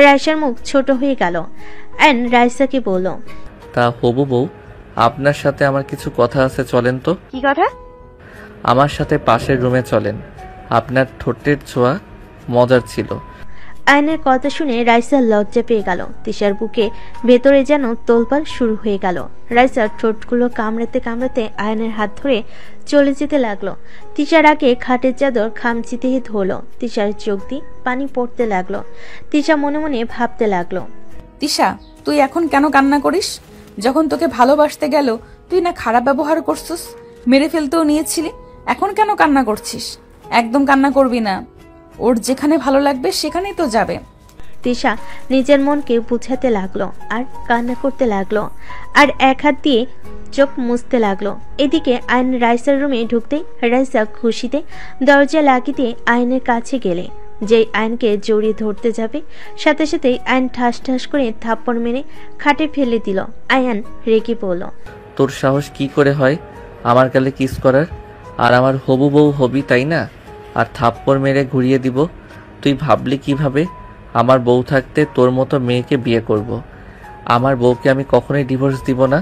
রাইসার মুখ ছোট হয়ে গেল। আয়ন রাইসাকে বলল, তা হবু বউ, আপনার সাথে আমার কিছু কথা আছে, চলেন তো। কি কথা? আমার সাথে পাশের রুমে চলেন। আপনার ঠোঁটের ছোঁয়া মজার ছিল। আয়নের কথা শুনে রাইসার লজ্জা পেয়ে গেল। তিশার বুকে ভেতরে যেন তোলপাড় শুরু হয়ে গেল। রাইসার ঠোঁটগুলো কামড়াতে কামড়াতে আয়নের হাত ধরে চলে যেতে লাগলো। তিশার আগে খাটের চাদর খামচিতে ধরলো। তিশার চোখ দিয়ে পানি পড়তে লাগলো। তিশা মনে মনে ভাবতে লাগলো, তিশা, তুই এখন কেন কান্না করিস? যখন তোকে ভালোবাসতে গেল তুই না খারাপ ব্যবহার করছিস, মেরে ফেলতেও নিয়েছিলি, এখন কেন কান্না করছিস? একদম কান্না করবি না, ওর যেখানে ভালো লাগবে সেখানেই তো যাবে। তিশা নিজের মনকে বুঝাতে লাগলো আর কান্না করতে লাগলো, আর এক হাত দিয়ে চোখ মুছতে লাগলো। এদিকে আয়ন রাইসার রুমে ঢুকতেই রাইসা খুশিতে দরজা লাগিয়ে দিয়ে আয়নের কাছে গেলে যেই আয়নকে জড়িয়ে ধরতে যাবে, সাথে সাথেই আয়ন ঠাস ঠাস করে থাপ্পড় মেরে খাটে ফেলে দিল। আয়ন রেগে বলল, তোর সাহস কি করে হয় আমার গালে কিস করার? আর আমার হবু বউ হবি তাই না? আর থাপ্পড় মেরে ঘুরিয়ে দিব? তুই ভাবলি কিভাবে আমার বউ থাকতে তোর মতো মেয়েকে বিয়ে করব? আমার বউকে আমি কখনোই ডিভোর্স দিব না,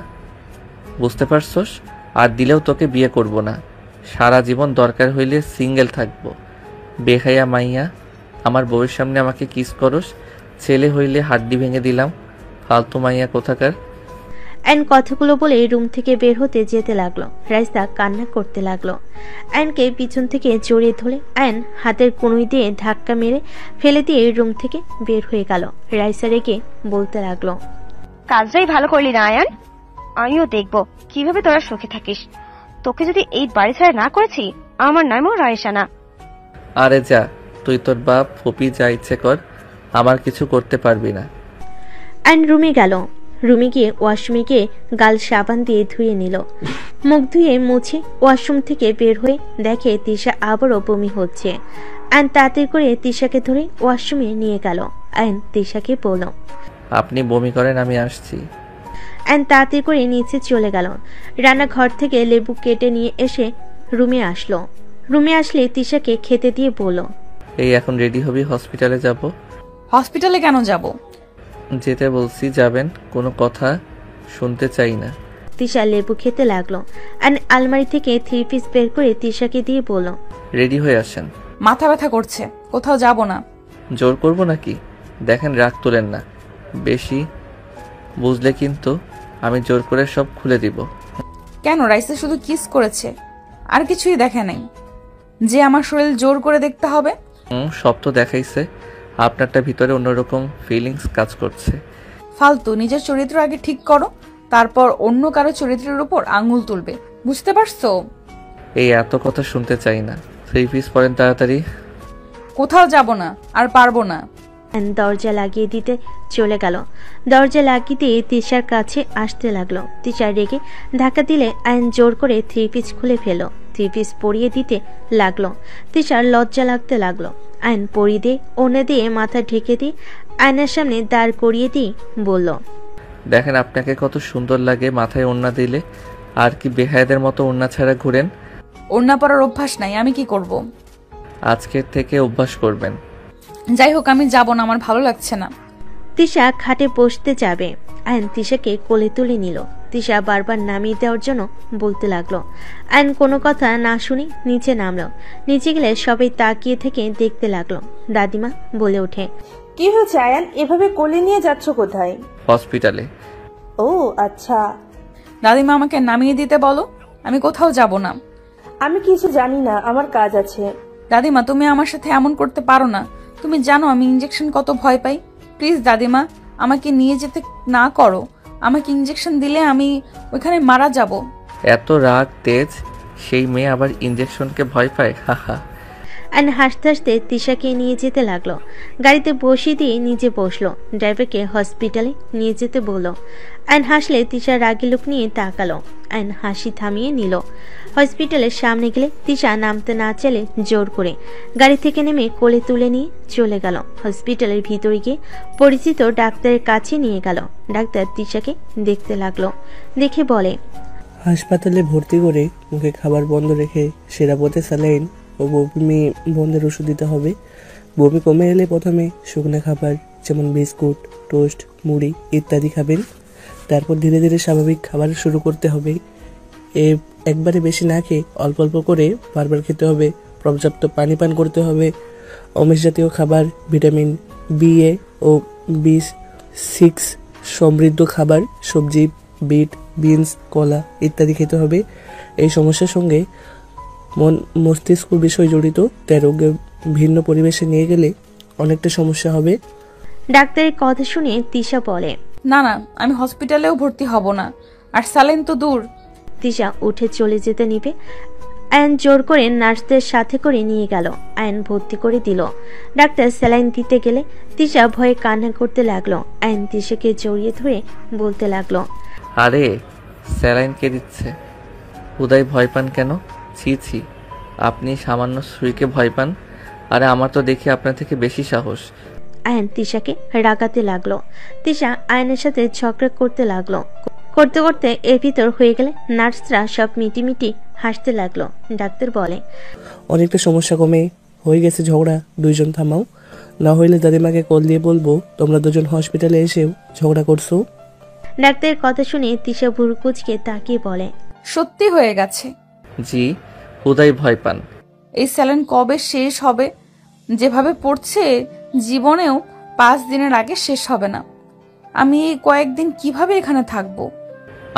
বুঝতে পারছস? আর দিলেও তোকে বিয়ে করব না, সারা জীবন দরকার হইলে সিঙ্গেল থাকবো। বেহাইয়া মাইয়া, আমার বউয়ের সামনে আমাকে কিস করস? ছেলে হইলে হাড্ডি ভেঙে দিলাম, ফালতু মাইয়া কোথাকার। আয়ন কথাগুলো বলে রুম থেকে বের হতে যেতে লাগলো। রাইসা কান্না করতে লাগলো। আয়নকে পিছন থেকে জড়িয়ে ধরে আয়ন হাতের কনুই দিয়ে ধাক্কা মেরে ফেলে দিয়ে রুম থেকে বের হয়ে গেল। রাইসা রেগে বলতে লাগলো, কাজটাই ভালো করলি না আয়ান। আমিও দেখবো কিভাবে তোরা সুখে থাকিস। তোকে যদি এই বাড়ি ছাড়া না করেছি, আমার নামও রায়সা না। আরে যা, তুই তোর বাপ ফুপি যা ইচ্ছে কর, আমার কিছু করতে পারবি না। আয়ন রুমে গেল। রুমে গিয়ে ওয়াশরুমে গিয়ে গাল সাবান দিয়ে ধুয়ে নিল। মুখ ধুয়ে মুছে ওয়াশরুম থেকে বের হয়ে দেখে তিশা আবারও বমি হচ্ছে। আয়ন তাড়াতাড়ি করে তিশাকে ধরে ওয়াশরুমে নিয়ে গেল। আয়ন তিশাকে বলল, আপনি বমি করেন, আমি আসছি। আয়ন তাড়াতাড়ি করে নিচে চলে গেল। রান্নাঘর থেকে লেবু কেটে নিয়ে এসে রুমে আসলো। রুমে আসলে তিশাকে খেতে দিয়ে বলল, এই এখন রেডি হবি, হসপিটালে যাব। হসপিটালে কেন যাব? যেতে বলছি, যাবেন? কোনো কথা শুনতে চাই না। তিশা লেবু খেতে লাগলো। আয়ন আলমারি থেকে 3 পিস বের করে তিশাকে দিয়ে বলল, রেডি হয়ে আসেন। মাথা ব্যথা করছে, কোথাও যাব না। জোর করব নাকি? দেখেন, রাগ তোলেন না বেশি, বুঝলে কিন্তু আমি জোর করে সব খুলে দিব। কেন? রাইসে শুধু কিস করেছে, আর কিছুই দেখে নাই যে আমার শরীর জোর করে দেখতে হবে? সব তো দেখাইছে, আপনারটা ভিতরে অন্যরকম ফিলিংস কাজ করছে। ফালতু, নিজের চরিত্র আগে ঠিক করো, তারপর অন্য কারো চরিত্রের উপর আঙুল তুলবে, বুঝতে পারছো? এই এত কথা শুনতে চাই না। 3 পিস পরেন তাড়াতাড়ি। কোথাও যাব না, আর পারবো না। দরজা লাগিয়ে দিতে চলে গেল। দরজা লাগিয়ে দিয়ে তিশার কাছে আসতে লাগলো। তিশা রেগে ধাক্কা দিলে আয়ন জোর করে 3 পিস খুলে ফেলো। 3 পিস পরিয়ে দিতে লাগলো। তিশার লজ্জা লাগতে লাগলো। আয়ন পরিয়ে দিয়ে ওড়না দিয়ে মাথা ঢেকে দিয়ে আয়নার সামনে দাঁড় করিয়ে দিয়ে বলল, দেখেন আপনাকে কত সুন্দর লাগে মাথায় ওড়না দিলে। আর কি বেহায়াদের মতো ওড়না ছাড়া ঘুরেন? ওড়না পরার অভ্যাস নাই, আমি কি করব? আজকের থেকে অভ্যাস করবেন। যাই হোক, আমি যাব না, আমার ভালো লাগছে না। তিশা খাটে বসতে যাবে। আয়ন তিশাকে কোলে তুলে নিল। তিশা বারবার নামিয়ে দেওয়ার জন্য বলতে লাগলো। আয়ন কোনো কথা না শুনে নিচে নামলো। নিচে গেলে সবাই তাকিয়ে থেকে দেখতে লাগলো। দাদিমা বলে ওঠে, কি হয়েছে আয়ান, এভাবে কোলে নিয়ে যাচ্ছ কোথায়? হসপিটালে। ও আচ্ছা। দাদিমা, আমাকে নামিয়ে দিতে বলো, আমি কোথাও যাব না। আমি কিছু জানি না, আমার কাজ আছে। দাদিমা, তুমি আমার সাথে এমন করতে পারো না। তুমি জানো আমি ইঞ্জেকশন কত ভয় পাই। প্লিজ দাদিমা, আমাকে নিয়ে যেতে না করো। আমাকে ইঞ্জেকশন দিলে আমি ওইখানে মারা যাব। এত রাগ তেজ, সেই মেয়ে আবার ইঞ্জেকশনকে ভয় পায়? হাহা। আয়ন হাসতে হাসতে তিশাকে নিয়ে যেতে লাগলো। গাড়িতে বসিয়ে দিয়ে নিজে বসলো। ড্রাইভারকে হসপিটালে নিয়ে যেতে বললো। আয়ন হাসলে তিশা রাগি লোক নিয়ে তাকালো। আয়ন হাসি থামিয়ে নিল। হসপিটালের সামনে গেলে তিশা নামতে না চাইলে জোর করে গাড়ি থেকে নেমে কোলে তুলে নিয়ে চলে গেল। হসপিটালের ভিতরে গিয়ে পরিচিত ডাক্তারের কাছে নিয়ে গেল। ডাক্তার তিশাকে দেখতে লাগলো। দেখে বলে, হাসপাতালে ভর্তি করে মুখে খাবার বন্ধ রেখে সেরাপথে স্যালাইন ও বমি বন্ধের ওষুধ দিতে হবে। বমি কমে এলে প্রথমে শুকনো খাবার যেমন বিস্কুট, টোস্ট, মুড়ি ইত্যাদি খাবেন। তারপর ধীরে ধীরে স্বাভাবিক খাবার শুরু করতে হবে। একবারে বেশি না খেয়ে অল্প অল্প করে বারবার খেতে হবে। পর্যাপ্ত পানি পান করতে হবে। আমিষ জাতীয় খাবার, ভিটামিন BA ও B6 সমৃদ্ধ খাবার, সবজি, বিট, বিনস, কলা ইত্যাদি খেতে হবে। এই সমস্যার সঙ্গে মস্তিষ্ক বিষয় জড়িত, তাই রোগে ভিন্ন পরিবেশে নিয়ে গেলে অনেকটা সমস্যা হবে। ডাক্তারের কথা শুনে তিশা বলে, না না, আমি হসপিটালেও ভর্তি হব না, আর স্যালাইন তো দূর। তিশা উঠে চলে যেতে নিবে। আয়ন জোর করে নার্সদের সাথে করে নিয়ে গেল। আয়ন ভর্তি করে দিল। ডাক্তার স্যালাইন দিতে গেলে তিশা ভয়ে কান্না করতে লাগলো। আয়ন তিশাকে জড়িয়ে ধরে বলতে লাগলো, আরে স্যালাইন কে দিচ্ছে? হুদাই ভয় পান কেন? ছি ছি, আপনি সামান্য সুইকে ভয় পান, আরে আমার তো দেখি আপনার থেকে বেশি সাহস। আয়ন তিশাকে রাগাতে লাগলো। তিশা আয়নের সাথে ঝগড়া করতে লাগলো। করতে করতে এর ভিতর হয়ে গেলে নার্সরা সব মিটিমিটি হাসতে লাগলো। ডাক্তার বলে, অনেকটা সমস্যা কমে হয়ে গেছে ঝগড়া, দুইজন থামাও, না হইলে দাদিমাকে কল দিয়ে বলবো তোমরা দুজন হসপিটালে এসেও ঝগড়া করছো। ডাক্তারের কথা শুনে তিশা ভুরু কুঁচকে তাকিয়ে বলে, সত্যি হয়ে গেছে। জি, হুদাই ভয় পান। এই স্যালাইন কবে শেষ হবে? যেভাবে পড়ছে জীবনেও 5 দিনের আগে শেষ হবে না। আমি এই কয়েকদিন কিভাবে এখানে থাকবো?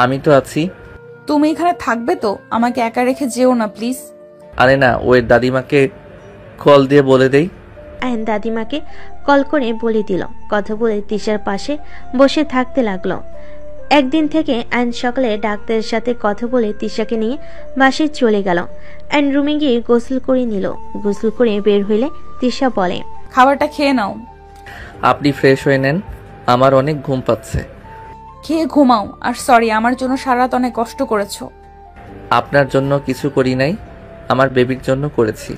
আমি তো আছি। তুমি এখানে থাকবে তো? আমাকে একা রেখে যেও না প্লিজ। আরে না, ওই দাদিমাকে কল দিয়ে বলে দেই। আয়ন দাদিমাকে কল করে বলে দিল। কথা বলে তিশার পাশে বসে থাকতে লাগলো। একদিন থেকে আয়ন সকালে ডাক্তারের সাথে কথা বলে তিশাকে নিয়ে বাসায় চলে গেল। আয়ন রুমে গিয়ে গোসল করে নিল। গোসল করে বের হইলে তিশা বলে, খাবারটা খেয়ে নাও। আপনি ফ্রেশ হয়ে নেন, আমার অনেক ঘুম পাচ্ছে। খেয়ে ঘুমাও। আর সরি, আমার জন্য সারা রাত অনেক কষ্ট করেছো। আপনার জন্য কিছু করি নাই, আমার বেবির জন্য করেছি।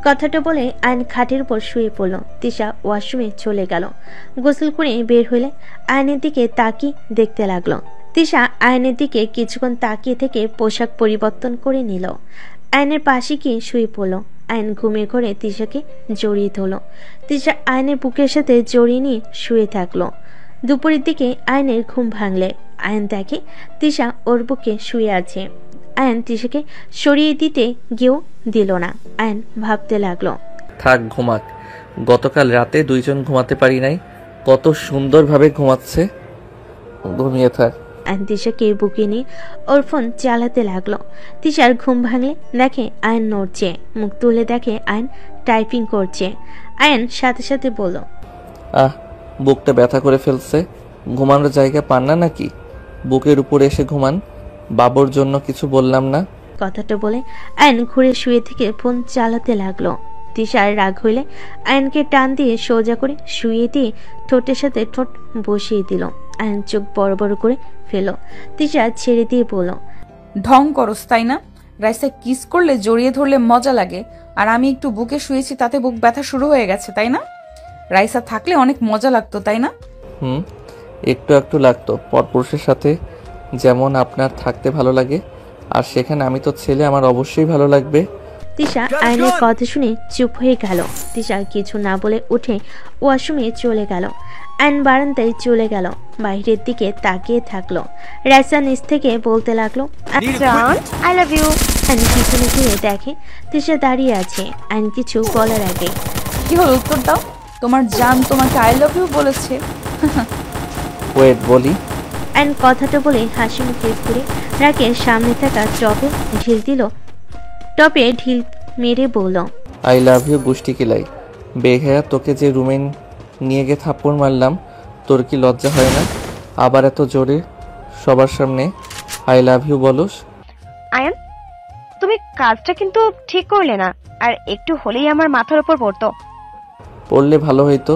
কথাটা বলে আয়ন খাটের উপর শুয়ে পড়ল। তিশা ওয়াশরুমে চলে গেল। গোসল করে বের হলে আয়নের দিকে তাকিয়ে দেখতে লাগলো। তিশা আয়নের দিকে কিছুক্ষণ তাকিয়ে থেকে পোশাক পরিবর্তন করে নিল। আয়নের পাশে গিয়ে শুয়ে পড়ল। আয়ন ঘুমিয়ে ঘরে তিশাকে জড়িয়ে ধরল। তিশা আয়নের বুকের সাথে জড়িয়ে নিয়ে শুয়ে থাকলো। দুপুরের দিকে আয়নের ঘুম ভাঙলে আয়ন দেখে তিশা ওর বুকে শুয়ে আছে। আয়ন তিশাকে সরিয়ে দিতে গিয়েও দিল না। আয়ন ভাবতে লাগলো, থাক ঘুমাক, গতকাল রাতে দুইজন ঘুমাতে পারি নাই, কত সুন্দরভাবে ঘুমাচ্ছে, ঘুমিয়ে থাক। আয়ন তিশাকে বুকে নিয়ে ওর ফোন চালাতে লাগলো। তিশার ঘুম ভাঙলে দেখে আয়ন নড়ছে, মুখ তুলে দেখে আয়ন টাইপিং করছে। আয়ন সাথে সাথে বলল, বুকটা ব্যথা করে ফেলছে, ঘুমানোর জায়গা পান না নাকি? বুকের উপরে এসে ঘুমান, বাবুর জন্য কিছু বললাম না। কথাটা বলে আয়ন ঘুরে শুয়ে থেকে ফোন চালাতে লাগলো। তিশার রাগ হইলে আয়নকে টান দিয়ে সোজা করে শুয়ে দিয়ে ঠোঁটের সাথে ঠোঁট বসিয়ে দিল। আয়ন চোখ বড় বড় করে ফেল। তিশা ছেড়ে দিয়ে বলল, ঢং করস তাই না? রাইসা কিস করলে জড়িয়ে ধরলে মজা লাগে, আর আমি একটু বুকে শুয়েছি তাতে বুক ব্যথা শুরু হয়ে গেছে তাই না? রাইসা থাকলে অনেক মজা লাগতো তাই না? একটু একটু লাগতো, পরপুরুষের সাথে যেমন আপনার থাকতে ভালো লাগে, আর সেখানে আমি তো ছেলে, আমার অবশ্যই ভালো লাগবে। তিশা আয়নের কথা শুনে চুপ হয়ে গেল। তিশা কিছু না বলে উঠে ওয়াশরুমে চলে গেল। আয়ন বারান্দায় চলে গেল, বাইরের দিকে তাকিয়ে থাকলো। রাইসা নিচ থেকে বলতে লাগলো, জান, আই লাভ ইউ। আয়ন পিছনে ঘুরে দেখে তিশা দাঁড়িয়ে আছে। আয়ন কিছু বলার আগে, কি হলো, উত্তর দাও। তোমার জান তোমাকে আই লাভ ইউ বলেছে? ওয়েট বলি। আয়ন কথাটা বলে হাসি মুখে ঘুরে রাকের সামনে থাকা টপে ঢিল মেরে বলল, আই লাভ ইউ গুষ্টি কিলাই, বেহায়া, তোকে যে রুমে নিয়ে গিয়ে থাপ্পড় মারলাম, তোর কি লজ্জা হয় না? আবার এত জোরে সবার সামনে আই লাভ ইউ বলস? আয়ান, তুমি কাজটা কিন্তু ঠিক করলে না, আর একটু হলেই আমার মাথার উপর পড়তো। পড়লে ভালো হইতো,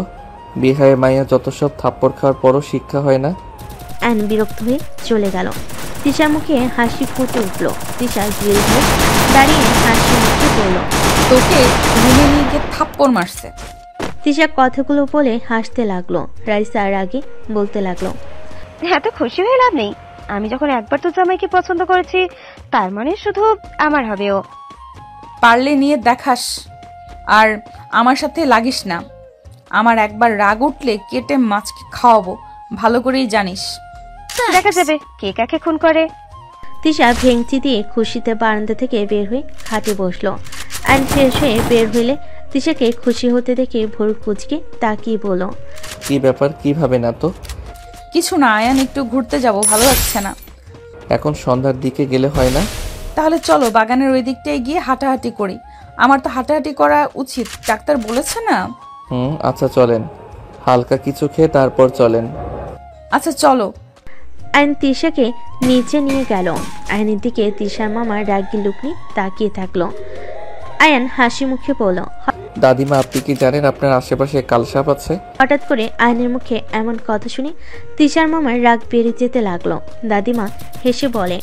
বিহায় মাইয়া যত সব থাপ্পড় খাওয়ার পরও শিক্ষা হয় না। আয়ন বিরক্ত হয়ে চলে গেল। তিশার মুখে হাসি ফুটে উঠল। তিশা গ্রিল হয়ে দাঁড়িয়ে হাসি মুখে বলল, তোকে রুমে নিয়ে গিয়ে থাপ্পড় মারছে। তিশা কথাগুলো বলে হাসতে লাগলো। রাইসা আর আগে বলতে লাগলো, এত খুশি হয়ে লাভ নেই, আমি যখন একবার তো জামাইকে পছন্দ করেছি, তার মানে শুধু আমার হবে ও। পারলে নিয়ে দেখাস, আর আমার সাথে লাগিস না। আমার একবার রাগ উঠলে কেটে মাছকে খাওয়াবো, ভালো করেই জানিস। দেখা যাবে কে কাকে খুন করে। তিশা ভেঙচি দিয়ে খুশিতে বারান্দা থেকে বের হয়ে খাটে বসলো। আয়ন ফ্রেশ হয়ে বের হইলে তিশাকে খুশি হতে দেখে ভোর কুচকে তাকিয়ে বলল, কি ব্যাপার, কি ভাবে না তো? কিছু না আয়ান, একটু ঘুরতে যাব, ভালো লাগছে না। এখন সন্ধ্যার দিকে গেলে হয় না? তাহলে চলো বাগানের ওই দিকটায় গিয়ে হাঁটাহাঁটি করি। আমার তো হাঁটাহাঁটি করা উচিত, ডাক্তার বলেছে না। আচ্ছা চলেন, হালকা কিছু খেয়ে তারপর চলেন। আচ্ছা চলো। আয়ন তিশাকে নিচে নিয়ে গেল। আয়নের দিকে তিশার মামা রাগি লুক নিয়ে তাকিয়ে থাকলো। আয়ন হাসি মুখে বলল, দাদিমা, আপনি কি জানেন আপনার আশেপাশে কালসাপ আছে? হঠাৎ করে আয়নের মুখে এমন কথা শুনে তিশার মামার রাগ বেড়ে যেতে লাগলো। দাদিমা হেসে বলে,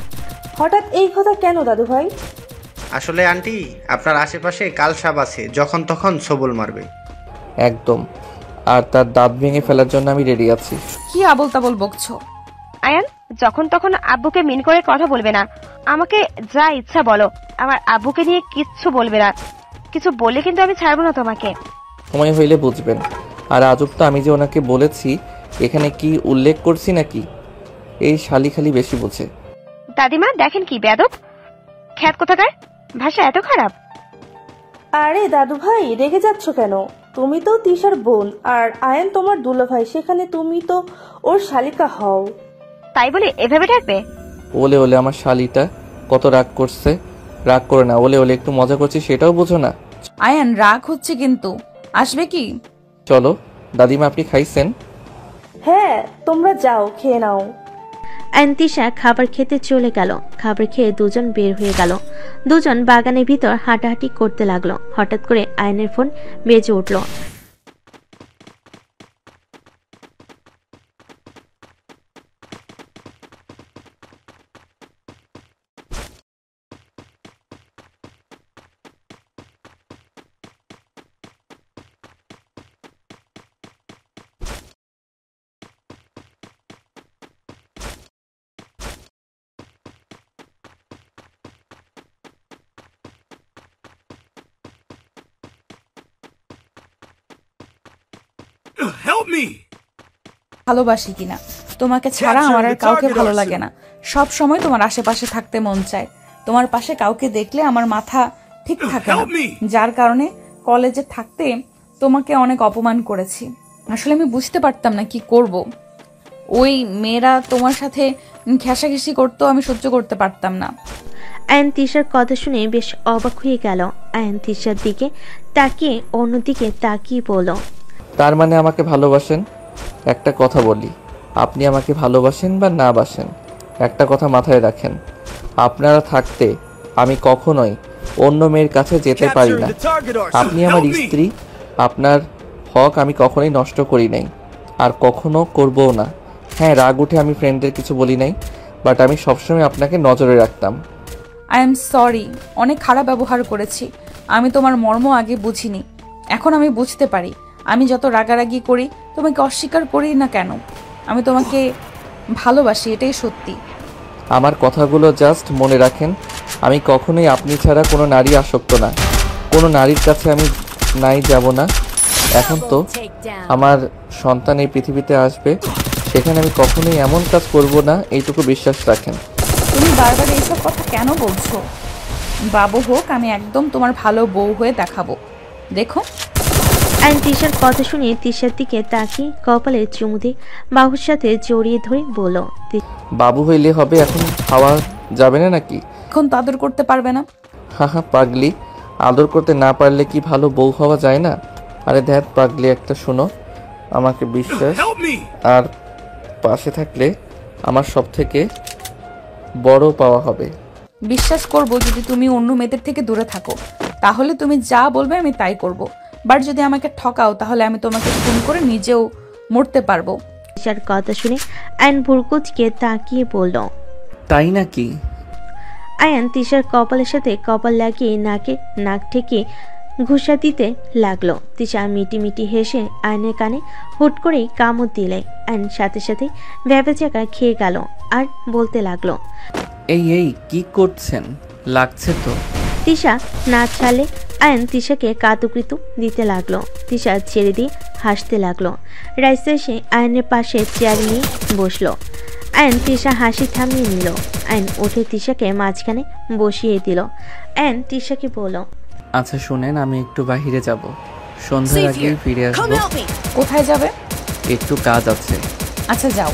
হঠাৎ এই কথা কেন দাদু ভাই? আসলে আন্টি, আপনার আশেপাশে কালসাপ আছে, যখন তখন সবল মারবে। একদম, আর তার দাঁত ভেঙে ফেলার জন্য আমি রেডি আছি। কি আবল তাবল বকছো? আয়ান, যখন তখন আব্বুকে মিন করে কথা বলবে না। আমাকে যা ইচ্ছা বলো, আমার আব্বুকে নিয়ে কিচ্ছু বলবে না। কিছু বললে কিন্তু আমি ছাড়বো না তোমাকে। সময় হইলে বুঝবেন। আর আজব তো, আমি যে ওনাকে বলেছি, এখানে কি উল্লেখ করছি নাকি? এই শালি খালি বেশি বোঝে। দাদিমা দেখেন কি বেয়াদব, খ্যাত কোথাকার, ভাষা এত খারাপ। আরে দাদু ভাই, রেগে যাচ্ছ কেন? তুমি তো তিশার বোন, আর আয়ন তোমার দুলা ভাই, সেখানে তুমি তো ওর শালিকা হও। তাই বলে এভাবে ডাকবে? ওলে ওলে, আমার শালিটা কত রাগ করছে। রাগ করে না, ওলে ওলে একটু মজা করছি, সেটাও বোঝো না। আয়ান রাগ হচ্ছে কিন্তু, আসবে কি? চলো। দাদিমা, আপনি খাইছেন? হ্যাঁ, তোমরা যাও, খেয়ে নাও। আয়ন তিশা খাবার খেতে চলে গেল। খাবার খেয়ে দুজন বের হয়ে গেল। দুজন বাগানের ভিতর হাঁটাহাঁটি করতে লাগলো। হঠাৎ করে আয়নের ফোন বেজে উঠল। ভালোবাসি কিনা। তোমাকে ছাড়া আমার আর কাউকে ভালো লাগে না। সব সময় তোমার আশেপাশে থাকতে মন চায়। তোমার পাশে কাউকে দেখলে আমার মাথা ঠিক থাকে না, যার কারণে কলেজে থাকতে তোমাকে অনেক অপমান করেছি। আসলে আমি বুঝতে পারতাম না কি করব। ওই মেয়েরা তোমার সাথে ঘেঁষাঘেঁষি করতো, আমি সহ্য করতে পারতাম না। আয়ান তিশার কথা শুনে বেশ অবাক হয়ে গেল। আয়ান তিশার দিকে তাকিয়ে অন্যদিকে তাকিয়ে বলল, তার মানে আমাকে ভালোবাসেন? একটা কথা বলি, আপনি আমাকে ভালোবাসেন বা না বাসেন, একটা কথা মাথায় রাখেন, আপনারা থাকতে আমি কখনোই অন্য মেয়ের কাছে যেতে পারি না। আপনি আমার স্ত্রী, আপনার হক আমি কখনোই নষ্ট করি নাই, আর কখনো করবও না। হ্যাঁ, রাগ উঠে আমি ফ্রেন্ডদের কিছু বলি নাই, বাট আমি সবসময় আপনাকে নজরে রাখতাম। আই এম সরি, অনেক খারাপ ব্যবহার করেছি। আমি তোমার মর্ম আগে বুঝিনি, এখন আমি বুঝতে পারি। আমি যত রাগারাগি করি, তোমাকে অস্বীকার করি না কেন, আমি তোমাকে ভালোবাসি, এটাই সত্যি। আমার কথাগুলো জাস্ট মনে রাখেন। আমি কখনোই আপনি ছাড়া কোনো নারী আসক্ত না, কোনো নারীর কাছে আমি নাই যাব না। এখন তো আমার সন্তান এই পৃথিবীতে আসবে, সেখানে আমি কখনোই এমন কাজ করব না, এইটুকু বিশ্বাস রাখেন। তুমি বারবার এইসব কথা কেন বলছো? বাবু হোক, আমি একদম তোমার ভালো বউ হয়ে দেখাবো, দেখো। আয়ান তিশার কথা শুনে তিশার দিকে তাকিয়ে কপালে চুমু দিয়ে বাহুর সাথে জড়িয়ে ধরে বলল, বাবু হইলে হবে, এখন খাওয়া যাবে না নাকি? এখন তো আদর করতে পারবে না। হা হা পাগলি, আদর করতে না পারলে কি ভালো বউ হওয়া যায় না? আরে ধ্যাত পাগলি একটা, শোনো, আমাকে বিশ্বাস আর পাশে থাকলে আমার সব থেকে বড় পাওয়া হবে। বিশ্বাস করব যদি তুমি অন্য মেয়েদের থেকে দূরে থাকো, তাহলে তুমি যা বলবে আমি তাই করব। বাট যদি আমাকে ঠকাও, তাহলে আমি তোমাকে খুন করে নিজেও মরতে পারবো। তিশার কথা শুনে আয়ান ভুরকুচকে তাকিয়ে বলল, তাই নাকি? আয়ান তিশার কপালের সাথে কপাল লাগিয়ে নাকে নাক ঠেকিয়ে ঘুষা দিতে লাগলো। তিশা মিটি মিটি হেসে আয়নের কানে হুট করেই কামড় দিলে আয়ন সাথে সাথে ভ্যাবেচাকা খেয়ে গেল আর বলতে লাগলো, এই কি করছেন? লাগছে তো। তিশা না ছাড়লে আয়ন তিশাকে কাতুকৃতু দিতে লাগলো। তিশা ছেড়ে দিয়ে হাসতে লাগলো। রাইসা এসে আয়নের পাশে চেয়ার নিয়ে বসলো। আয়ন তিশা হাসি থামিয়ে নিল। আয়ন উঠে তিশাকে মাঝখানে বসিয়ে দিল। আয়ন তিশাকে বলল, আচ্ছা শুনেন, আমি একটু বাহিরে যাব, সন্ধ্যার আগে ফিরে আসবো। কোথায় যাবে? একটু কাজ আছে। আচ্ছা যাও।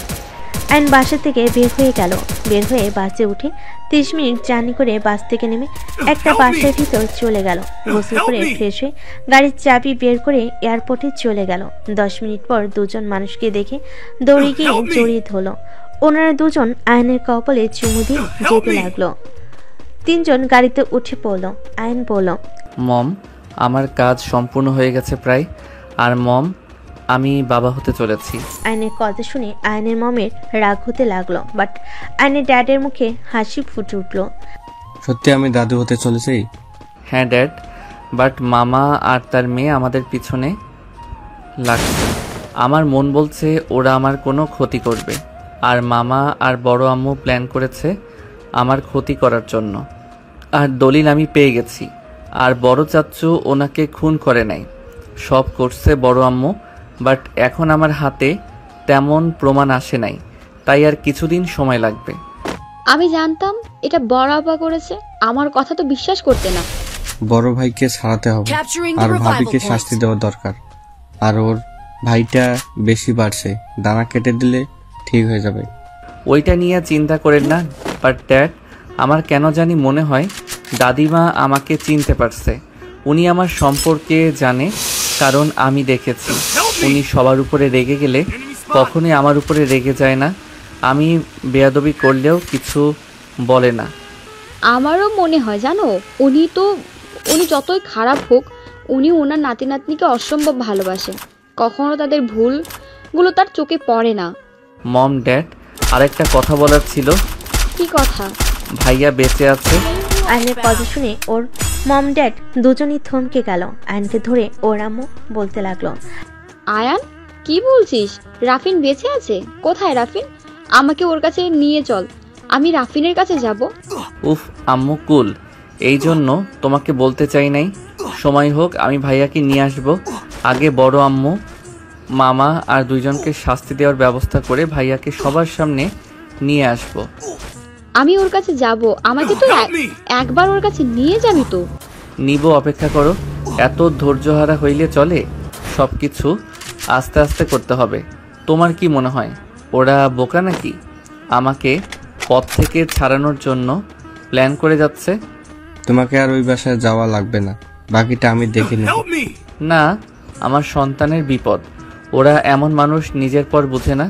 আয়ন বাসা থেকে বের হয়ে গেল। বের হয়ে বাসে উঠে 30 মিনিট জার্নি করে বাস থেকে নেমে একটা বাসের ভিতর চলে গেল। গোসল করে ফ্রেশ হয়ে গাড়ির চাবি বের করে এয়ারপোর্টে চলে গেল। 10 মিনিট পর দুজন মানুষকে দেখে দৌড়ে গিয়ে জড়িয়ে ধরল। ওনারা দুজন আয়নের কপালে চুমু দিয়ে যেতে লাগলো। 3 জন গাড়িতে উঠে পড়ল। আয়ন বলল, মম, আমার কাজ সম্পূর্ণ হয়ে গেছে প্রায়, আর মম, আমি বাবা হতে চলেছি। আয়নের কথা শুনে আয়নের মমের রাগ হতে লাগলো, বাট আয়নের ড্যাডের মুখে হাসি ফুটে উঠলো। সত্যি আমি দাদু হতে চলেছি? হ্যাঁ ড্যাড, বাট মামা আর তার মেয়ে আমাদের পিছনে লাগছে। আমার মন বলছে ওরা আমার কোনো ক্ষতি করবে, আর মামা আর বড় আম্মু প্ল্যান করেছে আমার ক্ষতি করার জন্য। আর দলিল আমি পেয়ে গেছি, আর বড় চাচ্চু ওনাকে খুন করে নাই, সব করছে বড় আম্মু। বাট এখন আমার হাতে তেমন প্রমাণ আসে নাই, তাই আর কিছুদিন সময় লাগবে। আমি জানতাম এটা বড় আপা করেছে, আমার কথা তো বিশ্বাস করতে না। বড় ভাইকে ছাড়াতে হবে, আর ভাবিকে শাস্তি দেওয়া দরকার। আর ওর ভাইটা বেশি বাড়ছে, দানা কেটে দিলে ঠিক হয়ে যাবে। ওইটা নিয়ে চিন্তা করেন না। বাট ড্যাড, আমার কেন জানি মনে হয় দাদিমা আমাকে চিনতে পারছে। উনি আমার সম্পর্কে জানে, কারণ আমি দেখেছি উনি সবার উপরে রেগে গেলে কখনোই আমার উপরে রেগে যায় না। আমি বেয়াদবি করলেও কিছু বলে না। আমারও মনে হয় জানো, উনি যতই খারাপ হোক, উনি ওনার নাতি নাতনিকে অসম্ভব ভালোবাসেন। কখনো তাদের ভুলগুলো তার চোখে পড়ে না। মম ড্যাড, আরেকটা কথা বলার ছিল। কি কথা? ভাইয়া বেঁচে আছে। আয়নের কথা শুনে ওর মম ড্যাড দুজনই থমকে গেল। আয়নকে ধরে ওর আম্মু বলতে লাগলো, আয়ান কি বলছিস? রাফিন বেঁচে আছে? কোথায় রাফিন? আমাকে ওর কাছে নিয়ে চল, আমি রাফিনের কাছে যাব। উফ আম্মু কুল, এই জন্য তোমাকে বলতে চাই নাই। সময় হোক আমি ভাইয়াকে নিয়ে আসব। আগে বড় আম্মু মামা আর দুইজনকে শাস্তি দেওয়ার ব্যবস্থা করে ভাইয়াকে সবার সামনে নিয়ে আসবো। আমি ওর কাছে যাব, আমাকে তো একবার ওর কাছে নিয়ে যাবি তো। নিব, অপেক্ষা করো। এত ধৈর্যহারা হইলে চলে? সবকিছু আস্তে আস্তে করতে হবে। তোমার কি মনে হয় ওরা বোকা নাকি? আমাকে পথ থেকে ছাড়ানোর জন্য প্ল্যান করে যাচ্ছে। তোমাকে আর ওই বাসায় যাওয়া লাগবে না, বাকিটা আমি দেখে নেব। না, আমার সন্তানের বিপদ। ওরা এমন মানুষ নিজের পর বুঝে না।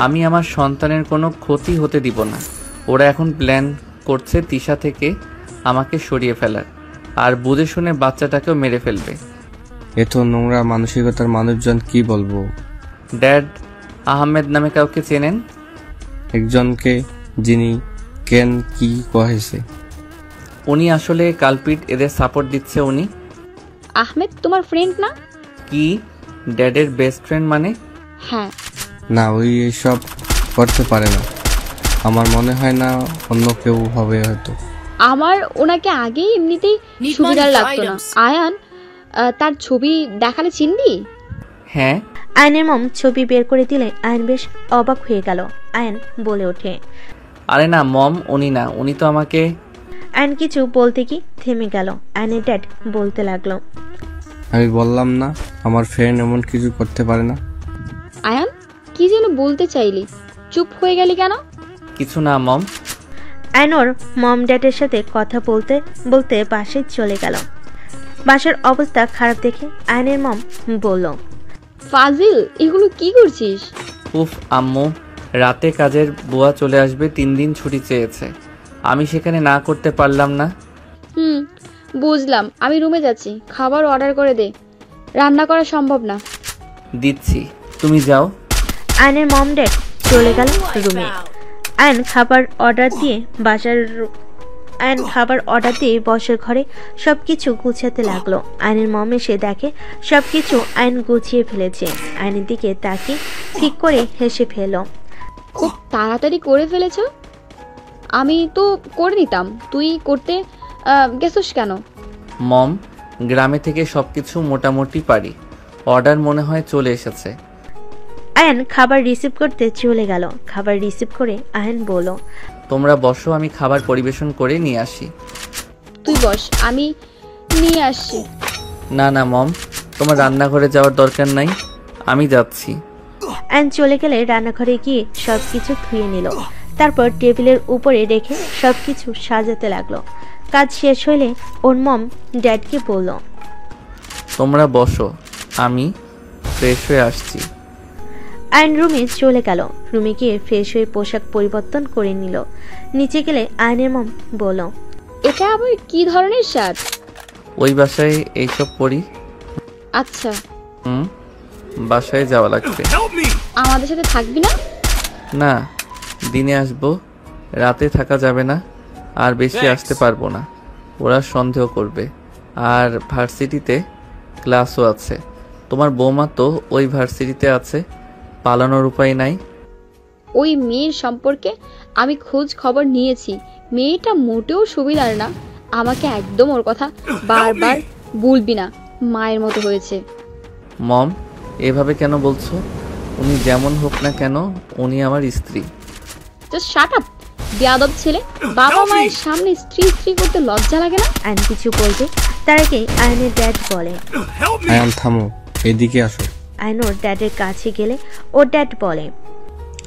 আমি আমার সন্তানের কোনো ক্ষতি হতে দিব না। ওরা এখন প্ল্যান করছে তিশা থেকে আমাকে সরিয়ে ফেলার, আর বুঝে শুনে বাচ্চাটাকেও মেরে ফেলবে। এত নোংরা মানসিকতার মানুষজন কি বলবো। ড্যাড আহমেদ নামে কাউকে চেনেন? একজনকে, যিনি কেন কি কহেছে। উনি আসলে কালপিট, এদের সাপোর্ট দিচ্ছে উনি। আহমেদ তোমার ফ্রেন্ড না? কি ড্যাডের বেস্ট ফ্রেন্ড মানে? হ্যাঁ। না, ওই এসব করতে পারে না। আমার মনে হয় না, অন্য কেউ হবে হয়তো। আমার ওনাকে আগেই এমনিতেই সুবিধার লাগতো না। আয়ান, তার ছবি দেখালে চিনবি? হ্যাঁ। আয়নের মম ছবি বের করে দিলে আয়ন বেশ অবাক হয়ে গেল। আয়ন বলে ওঠে, আরে না মম, উনি না, উনি তো আমাকে। আয়ন কিছু বলতে কি থেমে গেল। আয়নের ড্যাড বলতে লাগলো, আমি বললাম না আমার ফ্রেন্ড এমন কিছু করতে পারে না। আয়ান, কি যেন বলতে চাইলি, চুপ হয়ে গেলি কেন? কিছু না মম। আয়নোর মম ড্যাডের সাথে কথা বলতে বলতে বাসায় চলে গেল। বাসার অবস্থা খারাপ দেখে আয়নের মম বলল, ফাজিল, এগুলো কি করছিস? উফ আম্মু, রাতে কাজের বুয়া চলে আসবে, 3 দিন ছুটি চেয়েছে। আমি সেখানে না করতে পারলাম না। বুঝলাম, আমি রুমে যাচ্ছি, খাবার অর্ডার করে দে, রান্না করা সম্ভব না। দিচ্ছি, তুমি যাও। আয়নের মম ড্যাড চলে গেল রুমে। আয়ন খাবার অর্ডার দিয়ে বসের ঘরে সবকিছু গুছাতে লাগলো। আয়নের মম এসে দেখে সবকিছু আয়ন গুছিয়ে ফেলেছে। আয়নের দিকে তাকিয়ে ঠিক করে হেসে ফেল। খুব তাড়াতাড়ি করে ফেলেছ? আমি তো করে নিতাম, তুই করতে গেছস কেন? মম, গ্রামে থেকে সবকিছু মোটামুটি পারি। অর্ডার মনে হয় চলে এসেছে। আয়ন খাবার রিসিভ করতে চলে গেল। খাবার রিসিভ করে আয়ন বলল, তোমরা বসো, আমি খাবার পরিবেশন করে নিয়ে আসি। তুই বস, আমি নিয়ে আসছি। না না মম, তোমার রান্নাঘরে যাওয়ার দরকার নাই, আমি যাচ্ছি। আয়ন চলে গেলে রান্নাঘরে গিয়ে সবকিছু ধুয়ে নিল। তারপর টেবিলের উপরে রেখে সবকিছু সাজাতে লাগলো। কাজ শেষ হলে ওর মম ড্যাডকে বলল, তোমরা বসো, আমি ফ্রেশ হয়ে আসছি। আয়ন রুমে চলে গেল। রুমে গিয়ে ফ্রেশ হয়ে পোশাক পরিবর্তন করে নিল। নিচে গেলে আয়নের মম বলল, এটা আবার কি ধরনের শার্ট? ওই বাসায় এইসব পরি। আচ্ছা। বাসায় যাওয়া লাগবে। আমাদের সাথে থাকবি না? না, দিনে আসবো, রাতে থাকা যাবে না, আর বেশি আসতে পারবো না, ওরা সন্দেহ করবে। আর ভার্সিটিতে ক্লাসও আছে। তোমার বৌমা তো ওই ভার্সিটিতে আছে, পালানোর উপায় নাই। ওই মেয়ের সম্পর্কে আমি খোঁজ খবর নিয়েছি, মেয়েটা মোটেও সুবিধার না। আমাকে একদম ওর কথা বারবার বলবি না, মায়ের মতো হয়েছে। মম, এভাবে কেন বলছো? উনি যেমন হোক না কেন, উনি আমার স্ত্রী। জাস্ট শাট আপ, বেয়াদব ছেলে। বাবা মায়ের সামনে স্ত্রী স্ত্রী করতে লজ্জা লাগে না? আয়ন কিছু বলবে, তার আগে আয়নের ড্যাড বলে, আয়ন থামো, এদিকে আসো। আয়ন ওর ড্যাডের কাছে গেলে ওর ড্যাড বলে,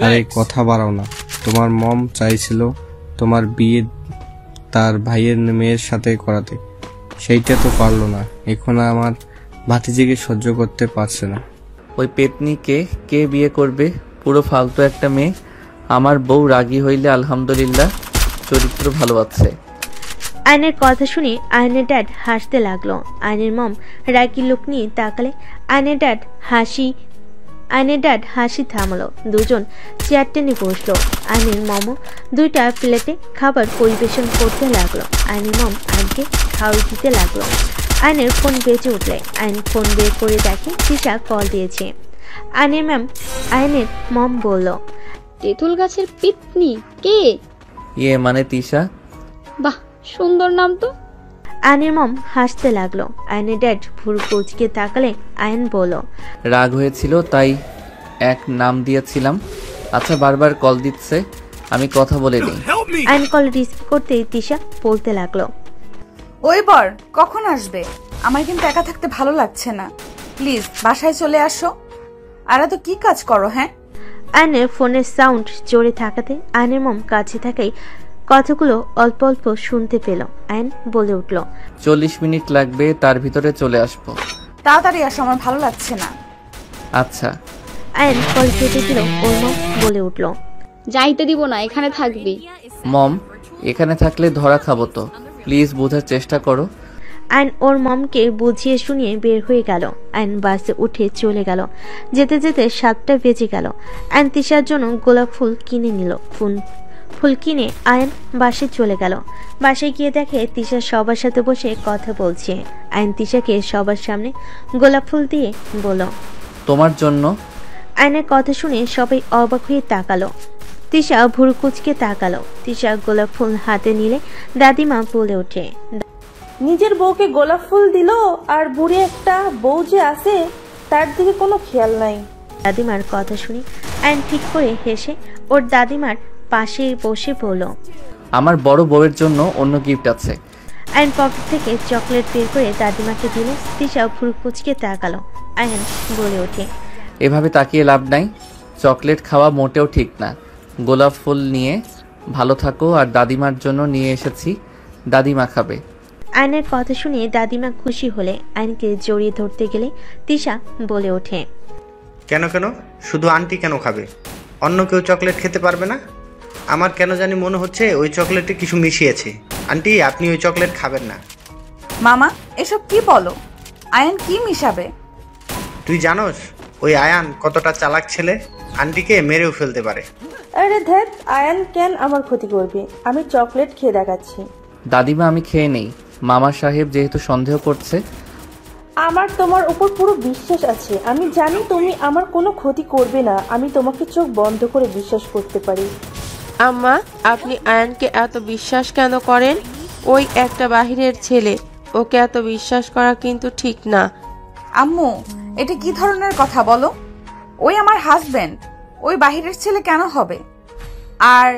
আরে কথা বাড়াও না। তোমার মম চাইছিল তোমার বিয়ে তার ভাইয়ের মেয়ের সাথে করাতে, সেইটা তো পারলো না। এখন আমার ভাতিজিকে সহ্য করতে পারছে না। ওই পেতনিকে কে বিয়ে করবে? পুরো ফালতু একটা মেয়ে। আমার বউ রাগী হইলে আলহামদুলিল্লাহ, চরিত্র ভালো আছে। আয়নের কথা শুনে আয়নের ড্যাড হাসতে লাগলো। আয়নের মম রাগী লোক নিয়ে তাকালে আয়নের ড্যাড হাসি থামালো। দুজন চেয়ার টেনে বসলো। আয়নের মম 2টা প্লেটে খাবার পরিবেশন করতে লাগলো। আয়নের মম আজকে খাওয়াই দিতে লাগলো। আয়নের ফোন বেজে উঠলে আয়ন ফোন বের করে দেখে তিশা কল দিয়েছে। আয়নের মম বলল, তেঁতুল গাছের পিতনি কে? মানে তিশা। বাহ, সুন্দর নাম তো। আয়নের মম হাসতে লাগলো। আয়নের ড্যাড ভুরু কুচকে তাকালে আয়ন বলল, রাগ হয়েছিল তাই এক নাম দিয়েছিলাম। আচ্ছা, বারবার কল দিচ্ছে, আমি কথা বলে নিই। আয়ন কল রিসিভ করতে তিশা বলতে লাগলো, ওই বর কখন আসবে? আমার কিন্তু একা থাকতে ভালো লাগছে না, প্লিজ বাসায় চলে আসো। আর এত কি কাজ করো? হ্যাঁ। আয়নের ফোনের সাউন্ড জোরে থাকাতে আয়নের মম কাছে থাকাই কথাগুলো অল্প অল্প শুনতে পেল। আয়ন বলে উঠল, 40 মিনিট লাগবে, তার ভিতরে চলে আসবো। তাড়াতাড়ি আসো, আমার ভালো লাগছে না। আচ্ছা। আয়ন কল কেটে দিল। ওর মম বলে উঠল, যাইতে দিব না, এখানে থাকবি। মম, এখানে থাকলে ধরা খাবো তো, প্লিজ বোঝার চেষ্টা করো। আয়ন ওর মমকে বুঝিয়ে শুনিয়ে বের হয়ে গেল। আয়ন বাসে উঠে চলে গেল। যেতে যেতে 7টা বেজে গেল। আয়ন তিশার জন্য গোলাপ ফুল কিনে নিল। ফুল কিনে আয়ন বাসে চলে গেল। বাসায় গিয়ে দেখে তিশা সবার সাথে বসে কথা বলছে। আয়ন তিশাকে সবার সামনে গোলাপ ফুল দিয়ে বলল, তোমার জন্য। আয়নের কথা শুনে সবাই অবাক হয়ে তাকালো। তিশা ভুরু কুচকে তাকালো। তিশা গোলাপ ফুল হাতে নিলে দাদিমা বলে ওঠে, নিজের বউকে গোলাপ ফুল দিল, আর বুড়ি একটা বউ যে আছে তার দিকে কোনো খেয়াল নাই। দাদিমার কথা শুনে আয়ন ঠিক করে হেসে ওর দাদিমার পাশে বসে বলল, আমার বড় বউয়ের জন্য অন্য গিফট আছে। আয়ন পকেট থেকে চকলেট বের করে দাদিমাকে দিল। তিশা ভুরু কুচকে তাকালো। আয়ন বলে ওঠে, এভাবে তাকিয়ে লাভ নাই, চকলেট খাওয়া মোটেও ঠিক না। গোলাপ ফুল নিয়ে ভালো থাকো, আর দাদিমার জন্য নিয়ে এসেছি, দাদিমা খাবে। আয়নের কথা শুনে দাদিমা খুশি হলে আয়নকে জড়িয়ে ধরতে গেলে তিশা বলে ওঠে, কেন কেন, শুধু আন্টি কেন খাবে? অন্য কেউ চকলেট খেতে পারবে না? আমার কেন জানি মনে হচ্ছে ওই চকলেটে কিছু মিশিয়েছে। আন্টি, আপনি ওই চকলেট খাবেন না। মামা, এসব কি বলো? আয়ন কি মিশাবে? তুই জানোস ওই আয়ান কতটা চালাক ছেলে? আন্টিকে মেরেও ফেলতে পারে। আরে ধ্যাত, আয়ান কেন আমার ক্ষতি করবে? আমি চকলেট খেয়ে দেখাচ্ছি। দাদিমা, আমি খেয়ে নেই। মামা সাহেব যেহেতু সন্দেহ করছে। আমার তোমার উপর পুরো বিশ্বাস আছে। আমি জানি তুমি আমার কোনো ক্ষতি করবে না। আমি তোমাকে চোখ বন্ধ করে বিশ্বাস করতে পারি। আম্মা, আপনি আয়ানকে এত বিশ্বাস কেন করেন? ওই একটা বাহিরের ছেলে, ওকে এত বিশ্বাস করা কিন্তু ঠিক না। আম্মু, এটা কি ধরনের কথা বলো? ওই আমার হাজবেন্ড, ওই বাহিরের ছেলে কেন হবে? আর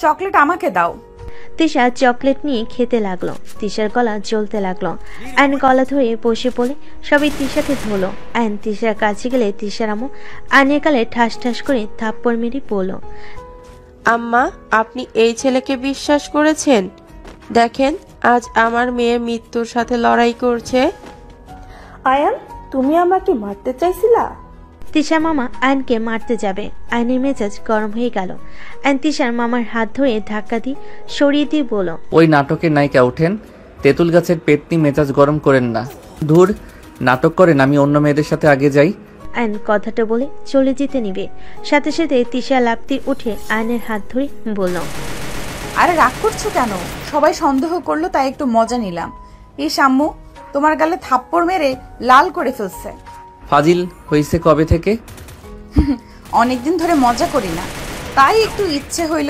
চকলেট আমাকে দাও। তিশা চকলেট নিয়ে খেতে লাগলো। তিশার গলা জ্বলতে লাগলো। আয়ন গলা ধরে বসে পড়ে সবাই তিশাকে ধরলো। আয়ন তিশার কাছে গেলে তিশার আম্মু আয়নের গালে ঠাস ঠাস করে থাপ্পড় মেরে বলল, আম্মা, আপনি এই ছেলেকে বিশ্বাস করেছেন? দেখেন, আজ আমার মেয়ে মৃত্যুর সাথে লড়াই করছে। আয়ান, তুমি আমাকে মারতে চাইছিলা? তিশার মামা আয়নকে মারতে যাবে। আয়নের মেজাজ গরম হয়ে গেল। আয়ন তিশার মামার হাত ধরে ধাক্কা দিয়ে সরিয়ে দিয়ে বলল, ওই নাটকের নায়িকা ওঠেন, তেঁতুল গাছের পেতনি মেজাজ গরম করেন না। ধুর, নাটক করেন, আমি অন্য মেয়েদের সাথে আগে যাই। আয়ন কথাটা বলে চলে যেতে নিবে, সাথে সাথে তিশা লাফতে উঠে আয়নের হাত ধরে বলল, আরে রাগ করছো কেন? সবাই সন্দেহ করলো তাই একটু মজা নিলাম। এই আম্মু তোমার গালে থাপ্পড় মেরে লাল করে ফেলছে। ফাজিল হইছে কবে থেকে? অনেকদিন ধরে মজা করি না, তাই একটু ইচ্ছে হইল।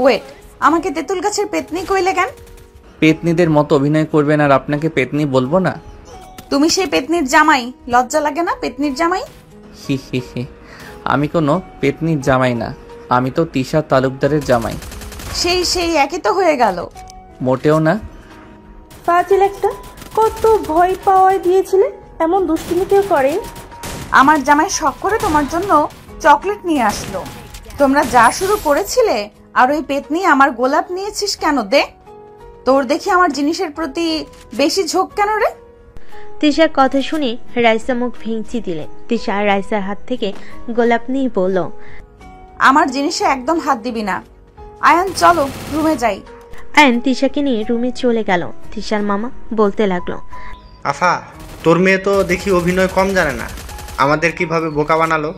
ওয়েট, আমাকে তেঁতুল গাছের পেতনি কইলে কেন? পেতনিদের মতো অভিনয় করবেন আর আপনাকে পেতনি বলবো না? তুমি সেই পেতনির জামাই, লজ্জা লাগে না? পেতনির জামাই। হি হি হি, আমি কোনো পেতনির জামাই না, আমি তো তিশা তালুকদারের জামাই। সেই একই তো হয়ে গেল। মোটেও না। ফাজিল একটা, কত ভয় পাওয়ায় দিয়েছিলে? এমন দুষ্টুমি কেউ করে? আমার জামাই শখ করে তোমার জন্য চকলেট নিয়ে আসলো। তোমরা যা শুরু করেছিলে, আর ওই পেতনি আমার গোলাপ নিয়েছিস কেন? দে, তোর দেখি আমার জিনিসের প্রতি বেশি ঝোঁক কেন রে? তিশার কথা শুনে রাইসা মুখ ভেঙচি দিলে। তিশা রাইসার হাত থেকে গোলাপ নিয়ে বলল, আমার জিনিসে একদম হাত দিবি না। আয়ান, চলো রুমে যাই। আয়ন তিশাকে নিয়ে রুমে চলে গেল। তিশার মামা বলতে লাগলো, আফা, তোর মেয়ে তো দেখি অভিনয় কম জানে না, আমাদের কিভাবে বোকা বানালো।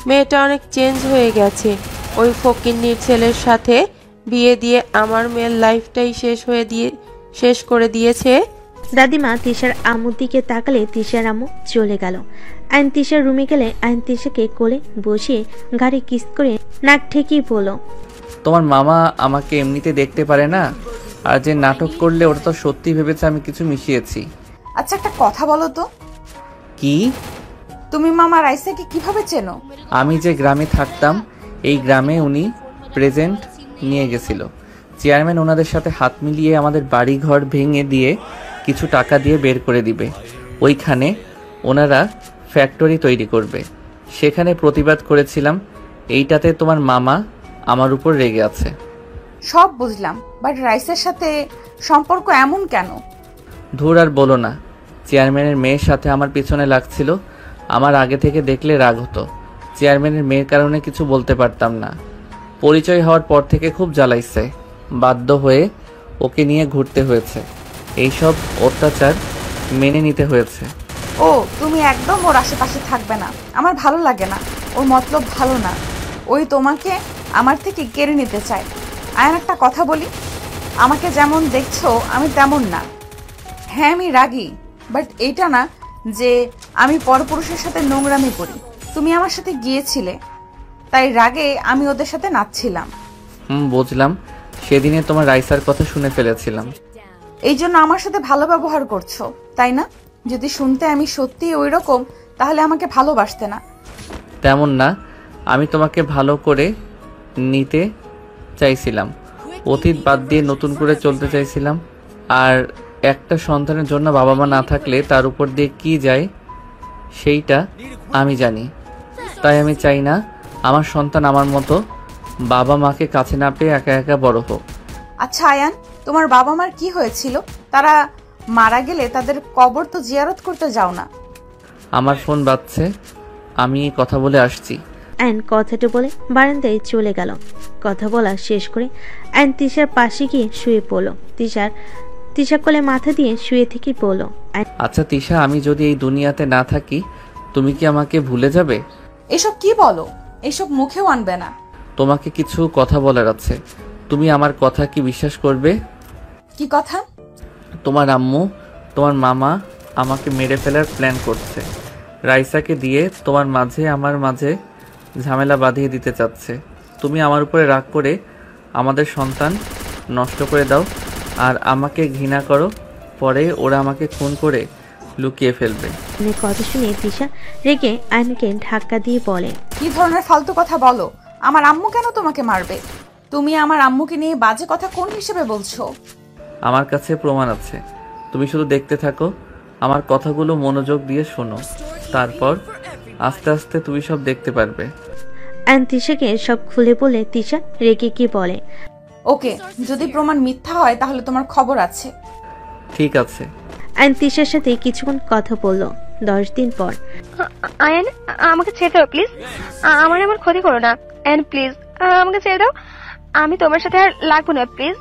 মেয়েটা অনেক চেঞ্জ হয়ে গেছে। ওই ফকিন্নির ছেলের সাথে বিয়ে দিয়ে আমার মেয়ের লাইফটাই শেষ করে দিয়েছে। দাদিমা তিশার আম্মুর দিকে তাকালে তিশার আম্মু চলে গেল। আয়ন তিশার রুমে গেলে আয়ন তিশাকে কোলে বসিয়ে ঘাড়ে কিস করে নাক ঠেকিয়ে বলল, তোমার মামা আমাকে এমনিতে দেখতে পারে না, আর যে নাটক করলে ওরা তো সত্যি ভেবেছে আমি কিছু মিশিয়েছি। আচ্ছা একটা কথা বলো তো, কি? তুমি মামা রাইসাকে কিভাবে চেনো? আমি যে গ্রামে থাকতাম এই গ্রামে উনি প্রেজেন্ট নিয়ে গেছিল। চেয়ারম্যান ওনাদের সাথে হাত মিলিয়ে আমাদের বাড়ি ঘর ভেঙে দিয়ে কিছু টাকা দিয়ে বের করে দিবে। ওইখানে ওনারা ফ্যাক্টরি তৈরি করবে। সেখানে প্রতিবাদ করেছিলাম। এইটাতে তোমার মামা আমার উপর রেগে আছে। সব বুঝলাম, বাট রাইসের সাথে সম্পর্ক এমন কেন? ধুর আর বলো না, চেয়ারম্যানের মেয়ের সাথে আমার পিছনে লাগছিল। আমার আগে থেকে দেখলে রাগ হতো। চেয়ারম্যানের মেয়ের কারণে কিছু বলতে পারতাম না। পরিচয় হওয়ার পর থেকে খুব জ্বালাইছে। বাধ্য হয়ে ওকে নিয়ে ঘুরতে হয়েছে। এইসব অত্যাচার মেনে নিতে হয়েছে। ও তুমি একদম ওর আশেপাশে থাকবে না, আমার ভালো লাগে না। ওর মতলব ভালো না, ওই তোমাকে আমার থেকে কেড়ে নিতে চায়। আয়ান একটা কথা বলি, আমাকে যেমন দেখছো আমি তেমন না। হ্যাঁ আমি রাগী, বাট এইটা না যে আমি পরপুরুষের সাথে নোংরামি করি। তুমি আমার সাথে গিয়েছিলে, তাই রাগে আমি ওদের সাথে নাচছিলাম। বুঝলাম। সেদিনে তোমার রাইসার কথা শুনে ফেলেছিলাম। এই জন্য আমার সাথে ভালো ব্যবহার করছো, তাই না? যদি শুনতে আমি সত্যি ওই রকম, তাহলে আমাকে ভালোবাসতে না। তেমন না, আমি তোমাকে ভালো করে নিতে চাইছিলাম। অতীত বাদ দিয়ে নতুন করে চলতে চাইছিলাম। আর একটা সন্তানের জন্য বাবা মা না থাকলে তার উপর দিয়ে কি যায় সেইটা আমি জানি। তাই আমি চাই না আমার সন্তান আমার মতো বাবা মাকে কাছে না পেয়ে একা একা বড় হোক। আচ্ছা আয়ান, তোমার বাবা মার কি হয়েছিল? তারা মারা গেলে তাদের কবর তো জিয়ারত করতে যাও না? আমার ফোন বাজছে, আমি কথা বলে আসছি। অ্যান কথাটা বলে বারান্দায় চলে গেল। কথা বলা শেষ করে অ্যান তিশার পাশে গিয়ে শুয়ে পড়ল। তিশা কোলে মাথা দিয়ে শুয়ে থেকে পড়ল। আচ্ছা তিশা, আমি যদি এই দুনিয়াতে না থাকি তুমি কি আমাকে ভুলে যাবে? এসব কি বলো? এসব মুখেও আনবে না। তোমাকে কিছু কথা বলার আছে। তুমি আমার কথা কি বিশ্বাস করবে? কি কথা? তোমার আম্মু, তোমার মামা আমাকে মেরে ফেলার প্ল্যান করছে। রাইসাকে দিয়ে তোমার মাঝে আমার মাঝে ঝামেলা বাঁধিয়ে দিতে চাচ্ছে। তুমি আমার উপরে রাগ করে আমাদের সন্তান নষ্ট করে দাও আর আমাকে ঘৃণা করো। পরে ওরা আমাকে খুন করে লুকিয়ে ফেলবে। কথা শুনে তিশা রেগে আয়নকে ধাক্কা দিয়ে বলে, কি ধরনের ফালতু কথা বলো? আমার আম্মু কেন তোমাকে মারবে? তুমি আমার আম্মুকে নিয়ে বাজে কথা কোন হিসেবে বলছো? আমার কাছে প্রমাণ আছে। তুমি শুধু দেখতে থাকো, আমার কথাগুলো মনোযোগ দিয়ে শোনো, তারপর আস্তে আস্তে তুমি সব দেখতে পারবে। অ্যান তিশাকে সব খুলে বলে তিশা রেগে কি বলে, ওকে, যদি প্রমাণ মিথ্যা হয় তাহলে তোমার খবর আছে। ঠিক আছে। অ্যান তিশার সাথে কিছুক্ষণ কথা বলল। 10 দিন পর। আয়ান, আমাকে ছেড়ে দাও প্লিজ। আমার এমন ক্ষতি করো না। অ্যান প্লিজ আমাকে ছেড়ে দাও। আমি তোমার সাথে আর লাগবো না প্লিজ।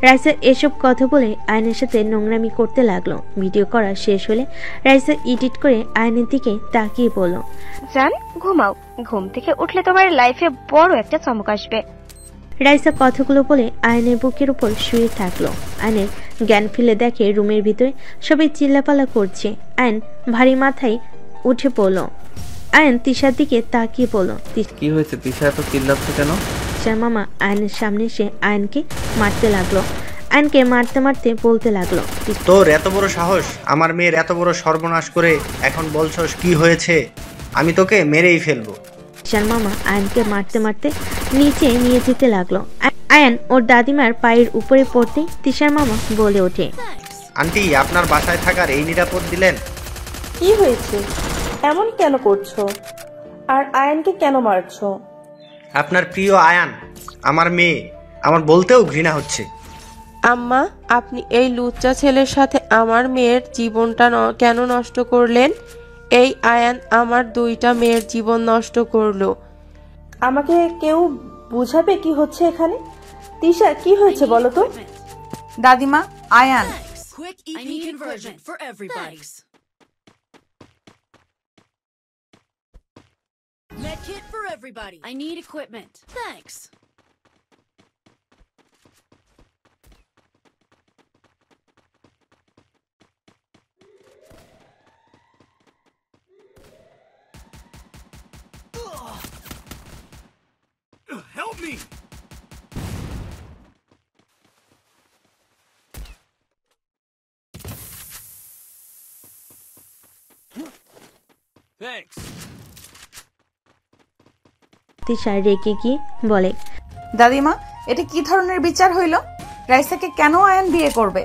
রাইসা এসব কথা বলে আয়নের সাথে নোংরামি করতে লাগলো। ভিডিও করা শেষ হলে রাইসা এডিট করে আয়নের দিকে তাকিয়ে বলল, জান ঘুমাও, ঘুম থেকে উঠলে তোমার লাইফে বড় একটা চমক আসবে। রাইসা কথাগুলো বলে আয়নের বুকের উপর শুয়ে থাকলো। আয়নের জ্ঞান ফিরে দেখে রুমের ভিতরে সবাই চিল্লাপালা করছে। আয়ন ভারী মাথায় উঠে পড়ল। আয়ন তিশার দিকে তাকিয়ে বলল, কি হয়েছে তিশা, এত চিল্লাচ্ছ কেন? তিশার মামা আয়নের সামনে এসে আয়নকে মারতে লাগলো। আয়নকে মারতে মারতে বলতে লাগলো, তোর এত বড় সাহস, আমার মেয়ের এত বড় সর্বনাশ করে এখন বলছস কি হয়েছে? আমি তোকে মেরেই ফেলবো। তিশার মামা আয়নকে মারতে মারতে নিচে নিয়ে যেতে লাগলো। আয়ন ওর দাদিমার পায়ের উপরে পড়তে তিশার মামা বলে ওঠে, আন্টি, আপনার বাসায় থাকার এই নিরাপদ দিলেন? কি হয়েছে? এমন কেন করছো? আর আয়ানকে কেন মারছো? আপনার প্রিয় আয়ান, আমার মেয়ে, আমার বলতেও ঘৃণা হচ্ছে। আম্মা, আপনি এই লুচ্চা ছেলের সাথে আমার মেয়ের জীবনটা কেন নষ্ট করলেন? এই আয়ান আমার 2টা মেয়ের জীবন নষ্ট করলো। আমাকে কেউ বুঝাবে কি হচ্ছে এখানে? তিশা, কি হয়েছে বলো তো? দাদিমা, Ayaan. Quick EP conversion for everybody. Med kit for everybody. I need equipment. Thanks. Help me! Tisha রেগে গিয়ে বলে, দাদিমা, এটা কি ধরনের বিচার হইল? রাইসাকে কেন আয়ান বিয়ে করবে?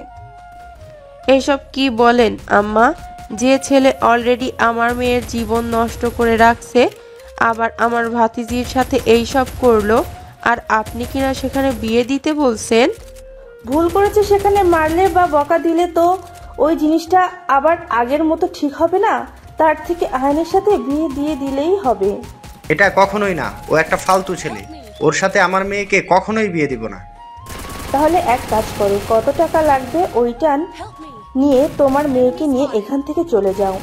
এসব কি বলেন আম্মা? যে ছেলে অলরেডি আমার মেয়ের জীবন নষ্ট করে রাখছে, আবার আমার ভাতিজির সাথে এইসব করলো, আর আপনি কিনা সেখানে বিয়ে দিতে বলছেন? ভুল করেছে সেখানে মারলে বা বকা দিলে তো ওই জিনিসটা আবার আগের মতো ঠিক হবে না। তার থেকে আয়নের সাথে বিয়ে দিয়ে দিলেই হবে। এটা কখনোই না, ও একটা ফালতু ছেলে, ওর সাথে আমার মেয়েকে কখনোই বিয়ে দিব না। তাহলে এক কাজ করো, কত টাকা লাগবে ওইটা নিয়ে তোমার মেয়েকে নিয়ে এখান থেকে চলে যাও।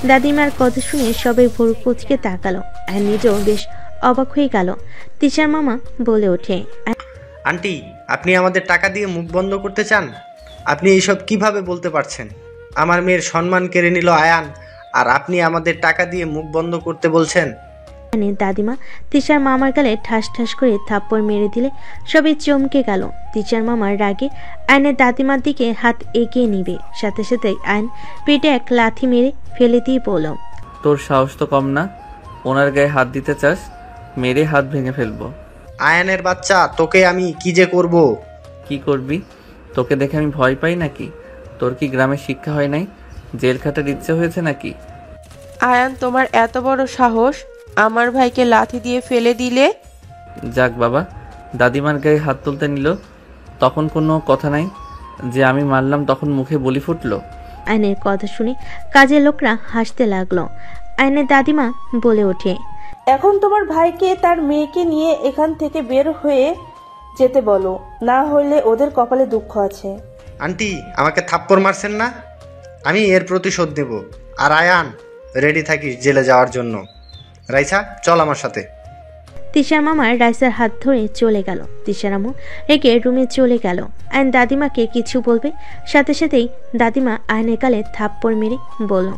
দাদিমার কথা শুনে সবাই ভোর কুচকে তাকালো আর নিজেও বেশ অবাক হয়ে গেল। তিশার মামা বলে ওঠে, আন্টি, আপনি আমাদের টাকা দিয়ে মুখ বন্ধ করতে চান? আপনি এইসব কিভাবে বলতে পারছেন? আমার মেয়ের সম্মান কেড়ে নিল আয়ান, আর আপনি আমাদের টাকা দিয়ে মুখ বন্ধ করতে বলছেন? দাদিমা তিশার মামার গালে ঠাস ঠাস করে থাপ্পড় মেরে দিলে সবাই চমকে গেল। তিশার মামার রাগে আয়নের দাদিমার দিকে হাত এগিয়ে নিবে, সাথে সাথে আয়ন পেটে এক লাথি মেরে ফেলে দিয়ে বলল, তোর সাহস তো কম না, ওনার গায়ে হাত দিতে চাস? মেরে হাত ভেঙে ফেলবো। আয়ানের বাচ্চা, তোকে আমি কি যে করব? কি করবি? তোকে দেখে আমি ভয় পাই নাকি? তোর কি গ্রামে শিক্ষা হয় নাই? জেল খাটার ইচ্ছে হয়েছে নাকি? আয়ান, তোমার এত বড় সাহস, আমার ভাইকে লাথি দিয়ে ফেলে দিলে? যাক বাবা, দাদিমার গায়ে হাত তুলতে নিল, তখন কোনো কথা নাই যে আমি মারলাম, তখন মুখে বলি ফুটলো। আয়নের কথা শুনে কাজের লোকরা হাসতে লাগলো। আয়নের দাদিমা বলে ওঠে, এখন তোমার ভাইকে তার মেয়েকে নিয়ে এখান থেকে বের হয়ে যেতে বলো, না হলে ওদের কপালে দুঃখ আছে। আন্টি, আমাকে থাপ্পড় মারছেন না? আমি এর প্রতিশোধ নেব। আর আয়ান, রেডি থাকিস জেলে যাওয়ার জন্য। রাইসা, চল আমার সাথে। তিশার মামার রাইসার হাত ধরে চলে গেল। তিশার আম্মু রেখে রুমে চলে গেল। আয়ন দাদিমাকে কিছু বলবে, সাথে সাথেই দাদিমা আয়নের গালে থাপ্পড় মেরে বলল,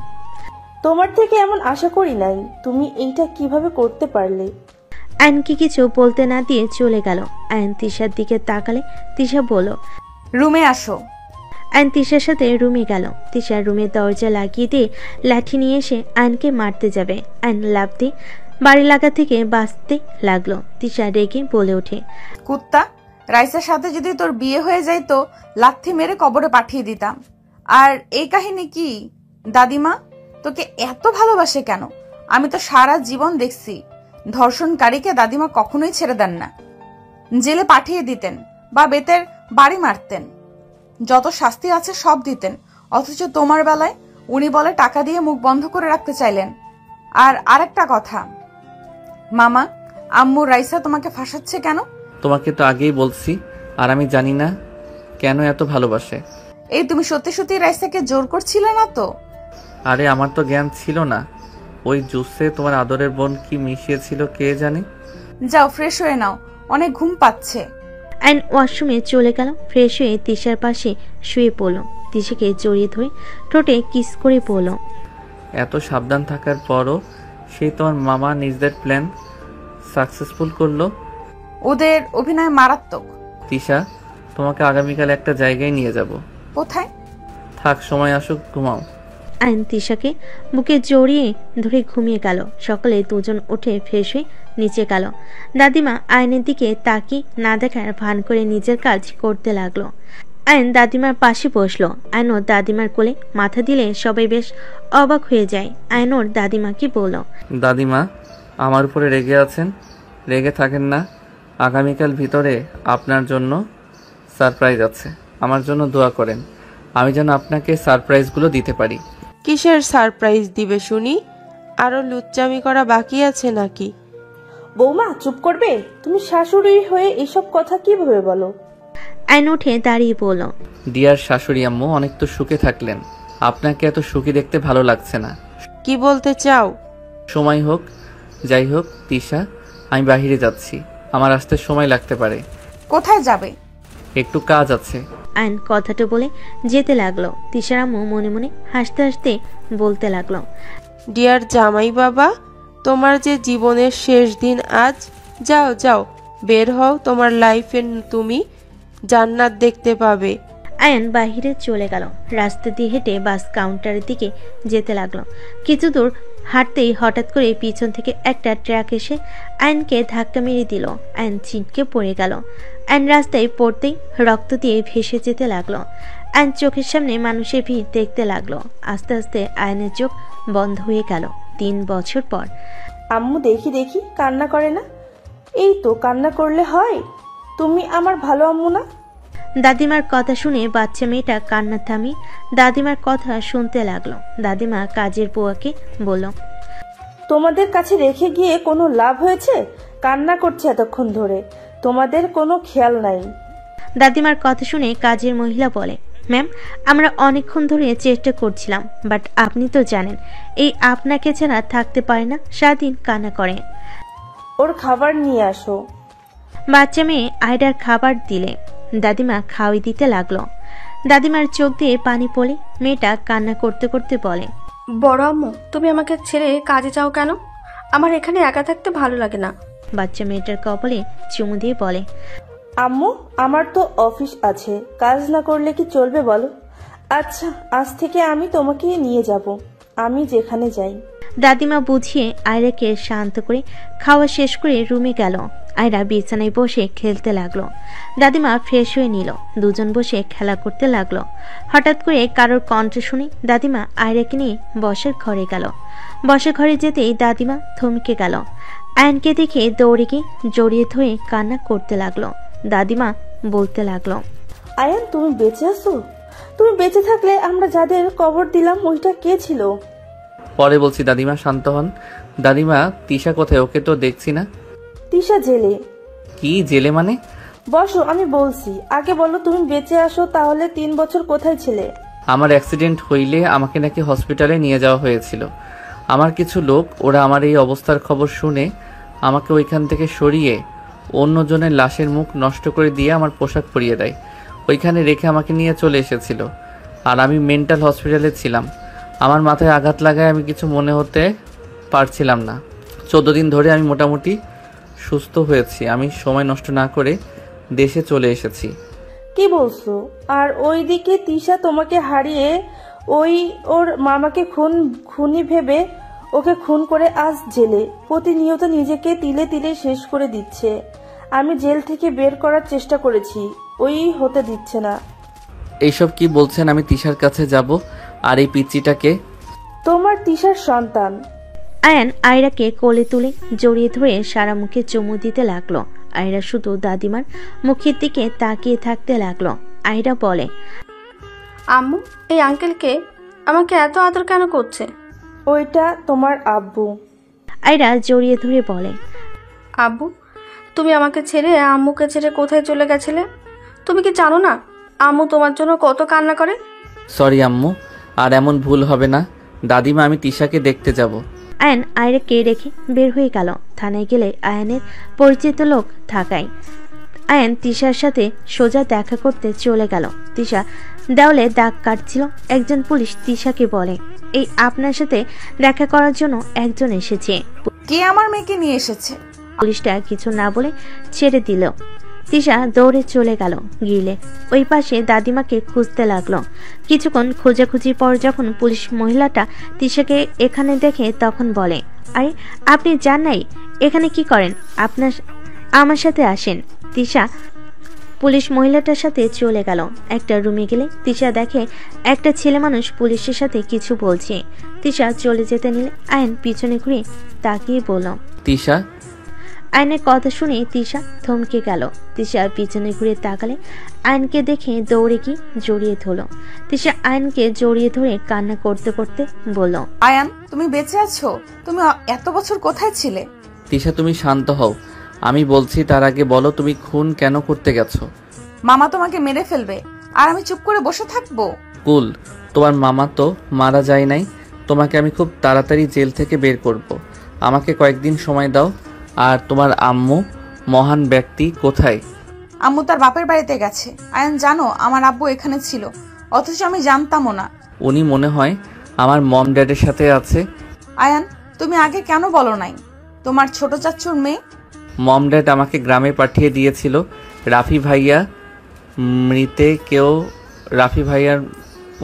তোমার থেকে এমন আশা করি নাই, তুমি এইটা কিভাবে করতে পারলে? আয়নকে কিছু বলতে না দিয়ে চলে গেল। আয়ন তিশার দিকে তাকালে তিশা বলল, রুমে আসো। আয়ন তিশার সাথে রুমে গেল। তিশার রুমের দরজা লাগিয়ে দিয়ে লাঠি নিয়ে এসে আয়নকে মারতে যাবে। আয়ন লাফ দিয়ে বাড়ি লাগা থেকে বাঁচতে লাগলো। তিশা রেগে বলে ওঠে, কুত্তা, রাইসার সাথে যদি তোর বিয়ে হয়ে যায় তো লাথি মেরে কবরে পাঠিয়ে দিতাম। আর এই কাহিনী কি? দাদিমা তোকে এত ভালোবাসে কেন? আমি তো সারা জীবন দেখছি ধর্ষণকারীকে দাদিমা কখনোই ছেড়ে দেন না, জেলে পাঠিয়ে দিতেন বা বেতের বাড়ি মারতেন, যত শাস্তি আছে সব দিতেন। অথচ তোমার বেলায় উনি বলে টাকা দিয়ে মুখ বন্ধ করে রাখতে চাইলেন। আর আরেকটা কথা মামা, আম্মু রাইসা তোমাকে ফাঁসাচ্ছে কেন? তোমাকে তো আগেই বলছি, আর আমি জানি না কেন এত ভালোবাসে। এই তুমি সত্যি সত্যি রাইসাকে জোর করছিলে না তো? আরে আমার তো জ্ঞান ছিল না, ওই জুসে তোমার আদরের বোন কি মিশিয়েছিল কে জানে। যাও ফ্রেশ হয়ে নাও, অনেক ঘুম পাচ্ছে। আয়ন ওয়াশরুমে চলে গেল। ফ্রেশ হয়ে তিশার পাশে শুয়ে পড়ল। তিশাকে জড়িয়ে ধরে ঠোঁটে কিস করে পড়ল, এত সাবধান থাকার পরও সেই তোমার মামা নিজেদের প্ল্যান সাকসেসফুল করলো। ওদের অভিনয় মারাত্মক। তিশা, তোমাকে আগামীকাল একটা জায়গায় নিয়ে যাব। কোথায়? থাক, সময় আসুক, ঘুমাও। আয়ন তিশাকে বুকে জড়িয়ে ধরে ঘুমিয়ে গেল। সকালে দুজন উঠে ফ্রেশ হয়ে নিচে গেল। দাদিমা আয়নের দিকে তাকিয়ে না দেখার ভান করে নিজের কাজ করতে লাগলো। আয়ন দাদিমার পাশে বসলো। আয়ন ওর দাদিমার কোলে মাথা দিলে সবাই বেশ অবাক হয়ে যায়। আয়ন ওর দাদিমাকে বলল, দাদিমা, আমার উপরে রেগে আছেন? রেগে থাকেন না, আগামীকাল ভিতরে আপনার জন্য সারপ্রাইজ আছে। আমার জন্য দোয়া করেন, আমি যেন আপনাকে সারপ্রাইজগুলো দিতে পারি। কিসের সারপ্রাইজ দিবে শুনি? আরো লুচ্চামি করা বাকি আছে নাকি? বৌমা, চুপ করবে? তুমি শাশুড়ি হয়ে এসব কথা কিভাবে বলো? আয়ন উঠে দাঁড়িয়ে বলল, ডিয়ার শাশুড়ি আম্মু, অনেক তো সুখে থাকলেন, আপনাকে এত সুখী দেখতে ভালো লাগছে না। কি বলতে চাও? সময় হোক, যাই হোক তিশা, আমি বাহিরে যাচ্ছি, আমার আসতে সময় লাগতে পারে। কোথায় যাবে? একটু কাজ আছে। আয়ন কথাটা বলে যেতে লাগলো। তিশার আম্মু মনে মনে হাসতে হাসতে বলতে লাগলো, ডিয়ার জামাই বাবা, তোমার যে জীবনের শেষ দিন আজ। যাও যাও, বের হও, তোমার লাইফে তুমি জান্নাত দেখতে পাবে। আয়ান বাহিরে চলে গেল। রাস্তা দিয়ে হেঁটে বাস কাউন্টারের দিকে যেতে লাগলো। কিছু দূর হাঁটতেই হঠাৎ করে পিছন থেকে একটা ট্রাক এসে আয়নকে ধাক্কা মেরে দিল। আয়ন ছিটকে পড়ে গেল। আয়ন রাস্তায় পড়তেই রক্ত দিয়ে ভেসে যেতে লাগলো। আয়ন চোখের সামনে মানুষের ভিড় দেখতে লাগলো। আস্তে আস্তে আয়নের চোখ বন্ধ হয়ে গেল। 3 বছর পর। আম্মু দেখি দেখি কান্না করে না? এই তো কান্না করলে হয়। তুমি আমার ভালো আম্মু না? দাদিমার কথা শুনে বাচ্চা মেয়েটা কান্না থামিয়ে দাদিমার কথা শুনতে লাগলো। দাদিমা কাজের বুয়াকে বলল, তোমাদের কাছে রেখে গিয়ে কোনো লাভ হয়েছে? কান্না করছে এতক্ষণ ধরে, তোমাদের কোনো খেয়াল নাই। দাদিমার কথা শুনে কাজের মহিলা বলে, ম্যাম আমরা অনেকক্ষণ ধরে চেষ্টা করছিলাম, বাট আপনি তো জানেন এই আপনাকে ছাড়া থাকতে পারে না, সারাদিন কান্না করে। ওর খাবার নিয়ে আসো। বাচ্চা মেয়ে আয়ডার খাবার দিলে দাদিমা খাওয়াই দিতে লাগলো। দাদিমার চোখ দিয়ে পানি পড়ে মেয়েটা কান্না করতে করতে বলে, বড় আম্মু তুমি আমাকে ছেড়ে কাজে যাও কেন? আমার এখানে একা থাকতে ভালো লাগে না। বাচ্চা মেয়েটার কপালে চুমু দিয়ে বলে, আম্মু আমার তো অফিস আছে, কাজ না করলে কি চলবে বলো? আচ্ছা আজ থেকে আমি তোমাকে নিয়ে যাব, আমি যেখানে যাই। দাদিমা বুঝিয়ে আয়রাকে শান্ত করে খাওয়া শেষ করে রুমে গেল। আয়রা বিছানায় বসে খেলতে লাগলো। দাদিমা ফ্রেশ হয়ে নিল। দুজন বসে খেলা করতে লাগলো। হঠাৎ করে কারোর কণ্ঠ শুনে দাদিমা আয়রাকে নিয়ে বসার ঘরে গেল। বসার ঘরে যেতেই দাদিমা থমকে গেল। আয়নকে দেখে দৌড়ে গিয়ে জড়িয়ে ধরে কান্না করতে লাগলো। দাদিমা বলতে লাগলো, আয়ান তুমি বেঁচে আছো? তুমি বেঁচে থাকলে আমরা যাদের কবর দিলাম ওইটা কে ছিল? পরে বলছি দাদিমা, শান্ত হন। দাদিমা, তিশা কোথায়? ওকে তো দেখছি না। তিশা জেলে। কি জেলে মানে? বসো আমি বলছি, আগে বলো তুমি বেঁচে আসো তাহলে 3 বছর কোথায় ছিলে? আমার অ্যাক্সিডেন্ট হইলে আমাকে নাকি হসপিটালে নিয়ে যাওয়া হয়েছিল। আমার কিছু লোক, ওরা আমার এই অবস্থার খবর শুনে আমাকে ওইখান থেকে সরিয়ে অন্যজনের লাশের মুখ নষ্ট করে দিয়ে আমার পোশাক পরিয়ে দেয়। ওইখানে রেখে আমাকে নিয়ে চলে এসেছিল। আর আমি মেন্টাল হসপিটালে ছিলাম। আমার মাথায় আঘাত লাগায় আমি কিছু মনে হতে পারছিলাম না। 14 দিন ধরে আমি মোটামুটি সুস্থ হয়েছি। আমি সময় নষ্ট না করে দেশে চলে এসেছি। কি বলছো? আর ওইদিকে তিশা তোমাকে হারিয়ে ওর মামাকে খুনি ভেবে ওকে খুন করে আজ জেলে। প্রতিনিয়ত নিজেকে তিলে তিলে শেষ করে দিচ্ছে। আমি জেল থেকে বের করার চেষ্টা করেছি, ওই হতে দিচ্ছে না। এইসব কি বলছেন? আমি তিশার কাছে যাব। আর এই পিচ্চিটাকে? তোমার তিশার সন্তান। আয়ান আয়রাকে কোলে তুলে জড়িয়ে ধরে সারা মুখে চুমু দিতে লাগলো। আয়রা শুধু দাদিমার মুখের দিকে তাকিয়ে থাকতে লাগলো। আয়রা বলে, আম্মু এই আঙ্কেলকে আমাকে এত আদর কেন করছে? ওইটা তোমার আব্বু। আয়রা জড়িয়ে ধরে বলে, আব্বু তুমি আমাকে ছেড়ে আম্মুকে ছেড়ে কোথায় চলে গেছিলে? তুমি কি জানো না আম্মু তোমার জন্য কত কান্না করে? সরি আম্মু, আর এমন ভুল হবে না। দাদিমা, আমি তিশাকে দেখতে যাব। আয়ান আয়রাকে রেখে বের হয়ে গেল। থানায় গেলে আয়ানের পরিচিত লোক থাকায় আয়ান তিশার সাথে সোজা দেখা করতে চলে গেল। তিশা দেওয়ালে দাগ কাটছিল। একজন পুলিশ তিশাকে বলে, এই আপনার সাথে দেখা করার জন্য একজন এসেছে। কে আমার মেয়েকে নিয়ে এসেছে? পুলিশটা কিছু না বলে ছেড়ে দিল। তিশা দৌড়ে চলে গেল গিলে। ওই পাশে দাদিমাকে খুঁজতে লাগলো। কিছুক্ষণ খোঁজাখুঁজির পর যখন পুলিশ মহিলাটা তিশাকে এখানে দেখে তখন বলে, আরে আপনি যান নাই, এখানে কি করেন? আমার সাথে আসেন। তিশা পুলিশ মহিলাটার সাথে চলে গেল। একটা রুমে গেলে তিশা দেখে একটা ছেলে মানুষ পুলিশের সাথে কিছু বলছে। তিশা চলে যেতে নিলে আয়ন পিছনে ঘুরে তাকিয়ে বলল, তিশা। আয়নের কথা শুনে তিশা থমকে গেল। তিশা পিছনে ঘুরে তাকালে আয়নকে দেখে দৌড়ে গিয়ে জড়িয়ে ধরল। তিশা আয়নকে জড়িয়ে ধরে কান্না করতে করতে বলল, আয়ান তুমি বেঁচে আছো? তুমি এত বছর কোথায় ছিলে? তিশা, তুমি শান্ত হও। আমি বলছি তার আগে বলো তুমি খুন কেন করতে গেছো? মামা তোমাকে মেরে ফেলবে আর আমি চুপ করে বসে থাকবো? কুল, তোমার মামা তো মারা যায় নাই। তোমাকে আমি খুব তাড়াতাড়ি জেল থেকে বের করব। আমাকে কয়েকদিন সময় দাও। আর তোমার আম্মু মহান ব্যক্তি কোথায়? আম্মু তার বাপের বাড়িতে গেছে। আয়ান জানো আমার আব্বু এখানে ছিল, অথচ আমি জানতামও না। উনি মনে হয় আমার মম ড্যাডের সাথে আছে। আয়ান তুমি আগে কেন বলো নাই? তোমার ছোট চাচুর মেয়ে। মম ড্যাড আমাকে গ্রামে পাঠিয়ে দিয়েছিল। রাফি ভাইয়া মৃতে কেউ রাফি ভাইয়ার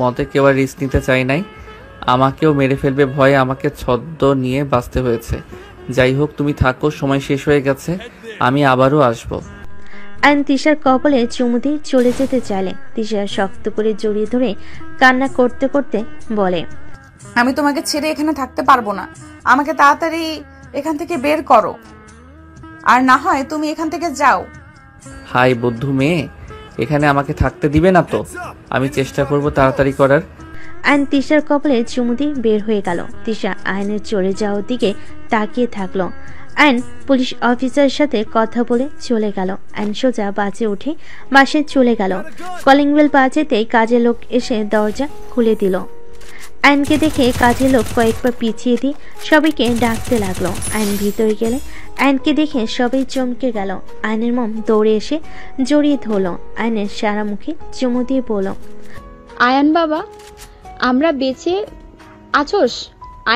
মতে কেউ আর রিস্ক নিতে চাই নাই, আমাকেও মেরে ফেলবে ভয়ে আমাকে ছদ্ম নিয়ে বাঁচতে হয়েছে। যাই হোক, তুমি থাকো, সময় শেষ হয়ে গেছে, আমি আবারও আসবো। আয়ন তিশার কপালে চুমু দিয়ে চলে যেতে চাইলে তিশা শক্ত করে জড়িয়ে ধরে কান্না করতে করতে বলে, আমি তোমাকে ছেড়ে এখানে থাকতে পারবো না, আমাকে তাড়াতাড়ি এখান থেকে বের করো, আর না হয় তুমি এখান থেকে যাও। হাই বুদ্ধু মেয়ে, এখানে আমাকে থাকতে দিবে না তো? আমি চেষ্টা করব তাড়াতাড়ি করার। আয়ন তিশার কপালে চুমু দিয়ে বের হয়ে গেল। তিশা আয়নের চলে যাওয়ার দিকে তাকিয়ে থাকলো। আয়ন পুলিশ অফিসারের সাথে কথা বলে চলে গেল। আয়ন সোজা বাসে উঠে বাসে চলে গেল। কলিং বেল বাজেতেই কাজের লোক এসে দরজা খুলে দিল। আয়নকে দেখে কাজের লোক কয়েকবার পিছিয়ে দিয়ে সবাইকে ডাকতে লাগলো। আয়ন ভিতরে গেলে আয়নকে দেখে সবাই চমকে গেল। আয়নের মম দৌড়ে এসে জড়িয়ে ধরলো। আয়নের সারা মুখে চুমু দিয়ে বলল, আয়ান বাবা, আমরা বেঁচে আছোস?